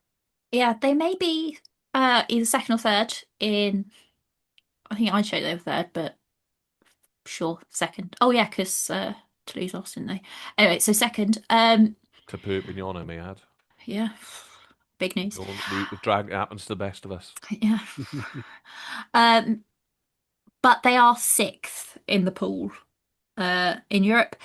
Yeah, they may be either second or third in. I think I showed they were third, but sure, second. Oh yeah, because Toulouse lost, didn't they? Anyway, so second. To Perpignan, I may add. Yeah, big news. The drag happens to the best of us. Yeah. But they are 6th in the pool in Europe.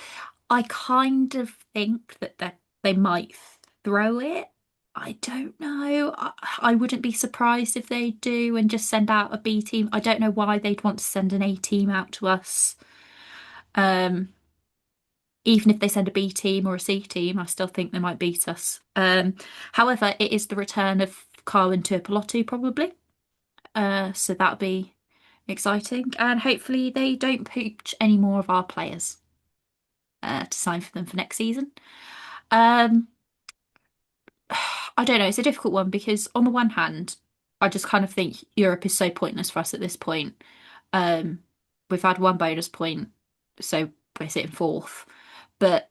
I kind of think that they might throw it I don't know. I wouldn't be surprised if they do and just send out a B team. I don't know why they'd want to send an A team out to us. Um, Even if they send a B team or a C team, I still think they might beat us. However, it is the return of Carwyn Turpalotu probably. So that'll be exciting. And hopefully they don't poach any more of our players to sign for them for next season. Um, I don't know. It's a difficult one because on the one hand, I just kind of think Europe is so pointless for us at this point. Um, we've had one bonus point, so we're sitting fourth. But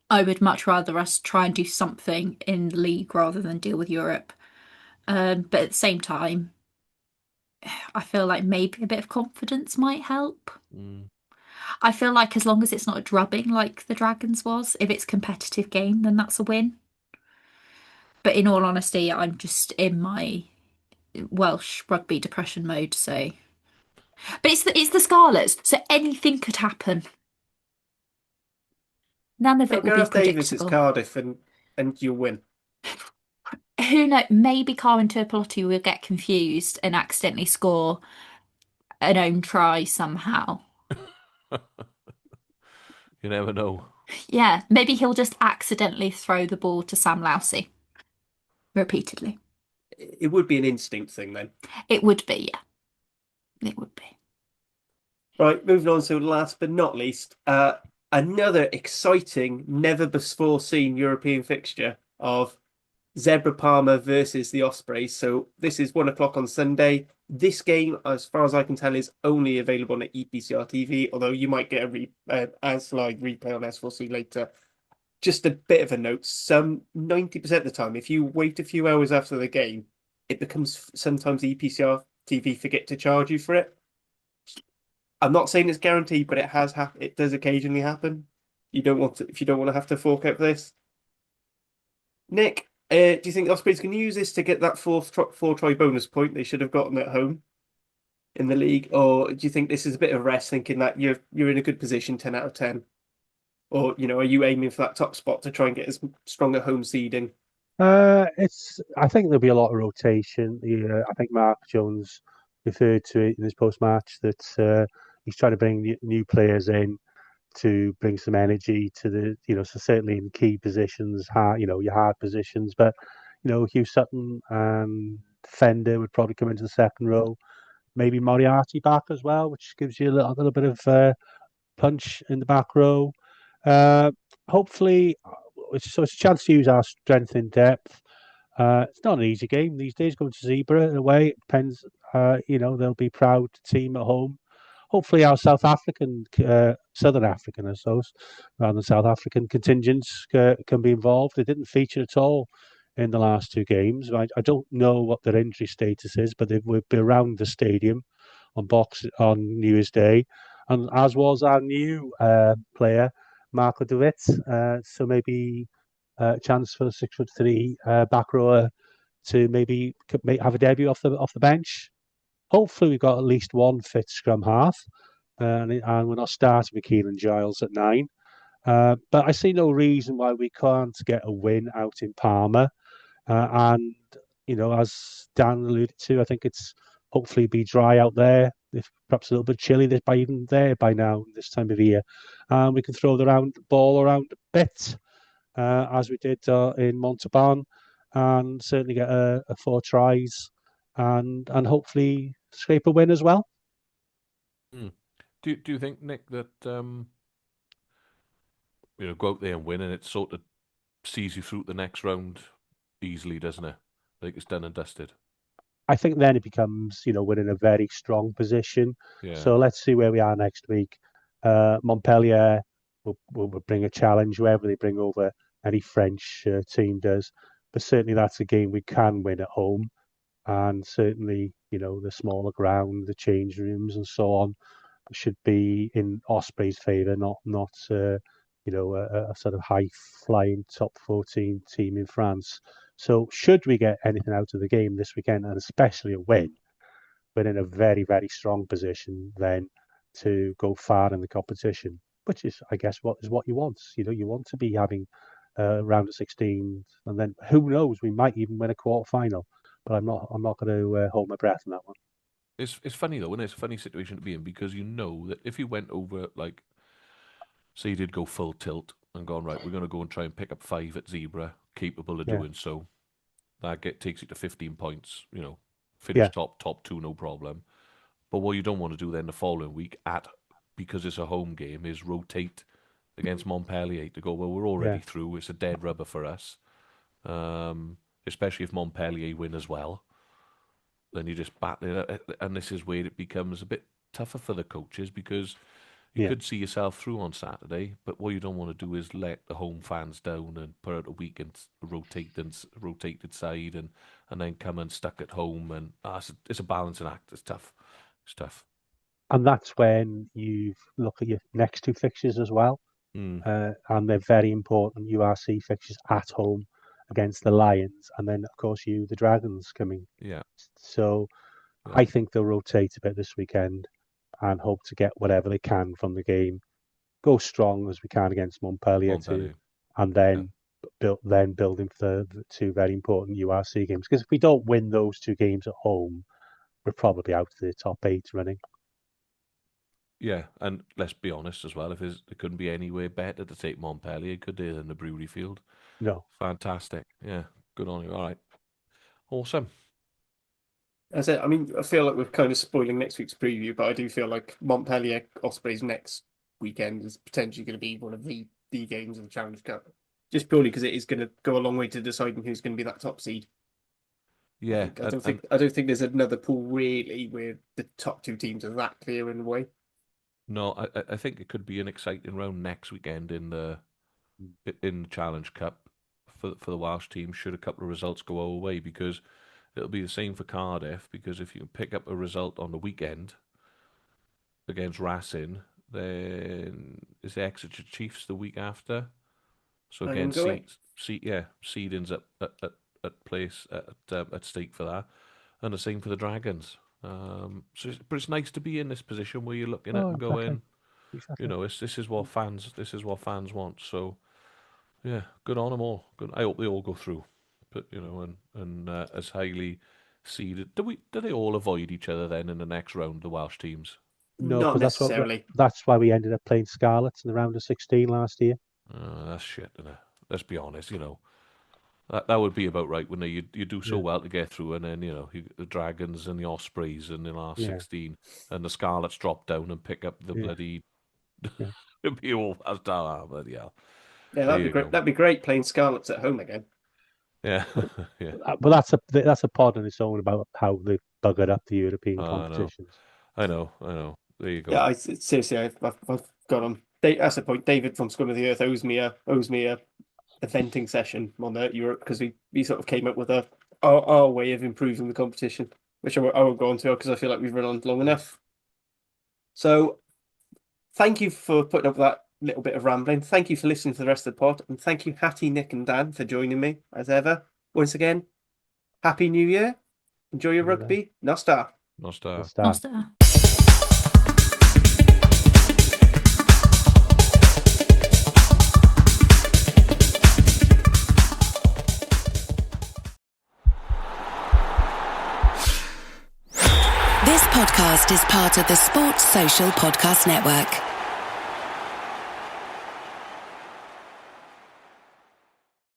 I would much rather us try and do something in the league rather than deal with Europe. But at the same time, I feel like maybe a bit of confidence might help. Mm. I feel like as long as it's not a drubbing like the Dragons was, if it's a competitive game, then that's a win. But in all honesty, I'm just in my Welsh rugby depression mode, so. But it's the Scarlets, so anything could happen. None of No, it will be Gareth Davis, it's predictable. Cardiff, and you win. Who knows? Maybe Carwyn Turpalotu will get confused and accidentally score an own try somehow. You never know. Yeah, maybe he'll just accidentally throw the ball to Sam Lousy repeatedly. It would be an instinct thing then. It would be, yeah. It would be. Right, moving on to last but not least, another exciting, never before seen European fixture of Zebra Parma versus the Ospreys. So this is 1 o'clock on Sunday. This game, as far as I can tell, is only available on EPCR TV, although you might get a slide replay on S4C later. Just a bit of a note, some 90% of the time, if you wait a few hours after the game, it becomes sometimes EPCR TV forget to charge you for it. I'm not saying it's guaranteed, but it does occasionally happen. If you don't want to have to fork out for this. Nick, do you think Ospreys can use this to get that four try bonus point they should have gotten at home in the league, or do you think this is a bit of rest, thinking that you're in a good position, 10 out of 10, or are you aiming for that top spot to try and get as strong a home seeding? I think there'll be a lot of rotation. I think Mark Jones referred to it in his post-match that he's trying to bring new players in to bring some energy to so certainly in key positions, your hard positions. But Hugh Sutton and Fender would probably come into the second row. Maybe Moriarty back as well, which gives you a little bit of punch in the back row. Hopefully, it's a chance to use our strength in depth. It's not an easy game these days going to Zebra in a way. It depends. They'll be proud team at home. Hopefully, our Southern African, I suppose, rather than South African contingents can be involved. They didn't feature at all in the last two games. I don't know what their injury status is, but they will be around the stadium on New Year's Day, and as was our new player, Marco De Witt. So maybe a chance for the 6'3" back rower to maybe have a debut off the bench. Hopefully, we've got at least one fit scrum half, and we're not starting with Keelan Giles at 9. But I see no reason why we can't get a win out in Parma. And as Dan alluded to, I think it's hopefully be dry out there, if perhaps a little bit chilly even there by now this time of year, and we can throw the ball around a bit as we did in Montauban, and certainly get a 4 tries and hopefully scrape a win as well. Do you think, Nick, that go out there and win, and it sort of sees you through the next round easily, doesn't it? Like it's done and dusted. I think then it becomes, we're in a very strong position. Yeah. So let's see where we are next week. Montpellier will bring a challenge, wherever they bring over any French team does. But certainly that's a game we can win at home. And certainly, the smaller ground, the change rooms and so on should be in Osprey's favour, not a sort of high-flying top 14 team in France. So should we get anything out of the game this weekend, and especially a win, we're in a very, very strong position then to go far in the competition, which is, I guess, what you want. You want to be having round of 16, and then who knows, we might even win a quarter final. But I'm not going to hold my breath on that one. It's funny though, and it's a funny situation to be in because you know that if you went over, like, say you did go full tilt and gone, right, we're going to go and try and pick up 5 at Zebra, capable of doing so. That takes you to 15 points. Finish top 2, no problem. But what you don't want to do then the following week, because it's a home game, is rotate against Montpellier to go, well, we're already through. It's a dead rubber for us. Especially if Montpellier win as well. Then you just battle it. And this is where it becomes a bit tougher for the coaches because you could see yourself through on Saturday, but what you don't want to do is let the home fans down and put out a week and rotated side and then come and stuck at home. And it's a balancing act. It's tough. And that's when you look at your next 2 fixtures as well. And they're very important URC fixtures at home against the Lions, and then of course the Dragons coming. So I think they'll rotate a bit this weekend and hope to get whatever they can from the game, go strong as we can against Montpellier. Too, and then building for the 2 very important URC games, because if we don't win those 2 games at home, we're probably out of the top 8 running. Yeah, and let's be honest as well, it couldn't be anywhere better to take Montpellier, could they, than the Brewery Field? No. Fantastic. Yeah, good on you. All right. Awesome. As I feel like we're kind of spoiling next week's preview, but I do feel like Montpellier Ospreys next weekend is potentially going to be one of the games of the Challenge Cup, just purely because it is going to go a long way to deciding who's going to be that top seed. Yeah, I don't think there's another pool really where the top 2 teams are that clear in a way. No, I think it could be an exciting round next weekend in the Challenge Cup for the Welsh team. Should a couple of results go our way, because it'll be the same for Cardiff. Because if you can pick up a result on the weekend against Racing, then is the Exeter Chiefs the week after. So again, seedings at stake for that, and the same for the Dragons. But it's nice to be in this position where you're looking at and going, this is what fans want. So, yeah, good on them all. Good. I hope they all go through. But and as highly seeded, do they all avoid each other then in the next round? The Welsh teams? No, not necessarily. That's why we ended up playing Scarlets in the round of 16 last year. That's shit, isn't it? Let's be honest. That would be about right, wouldn't it? You do so well to get through, and then the Dragons and the Ospreys in the last 16, and the Scarlets drop down and pick up the bloody. It'd be all bloody hell. Yeah, that'd be great. That'd be great playing Scarlets at home again. Yeah, yeah. But that's a pod on its own about how they buggered up the European competitions. I know. There you go. Yeah, seriously, I've got on. That's the point. David from Scum of the Earth owes me a venting session on Europe, because we sort of came up with our way of improving the competition, which I won't go on to because I feel like we've run on long enough. So thank you for putting up with that little bit of rambling. Thank you for listening to the rest of the pod, and thank you, Hattie, Nick and Dan, for joining me as ever. Once again, Happy New Year. Enjoy your rugby. Nostar. This podcast is part of the Sports Social Podcast Network.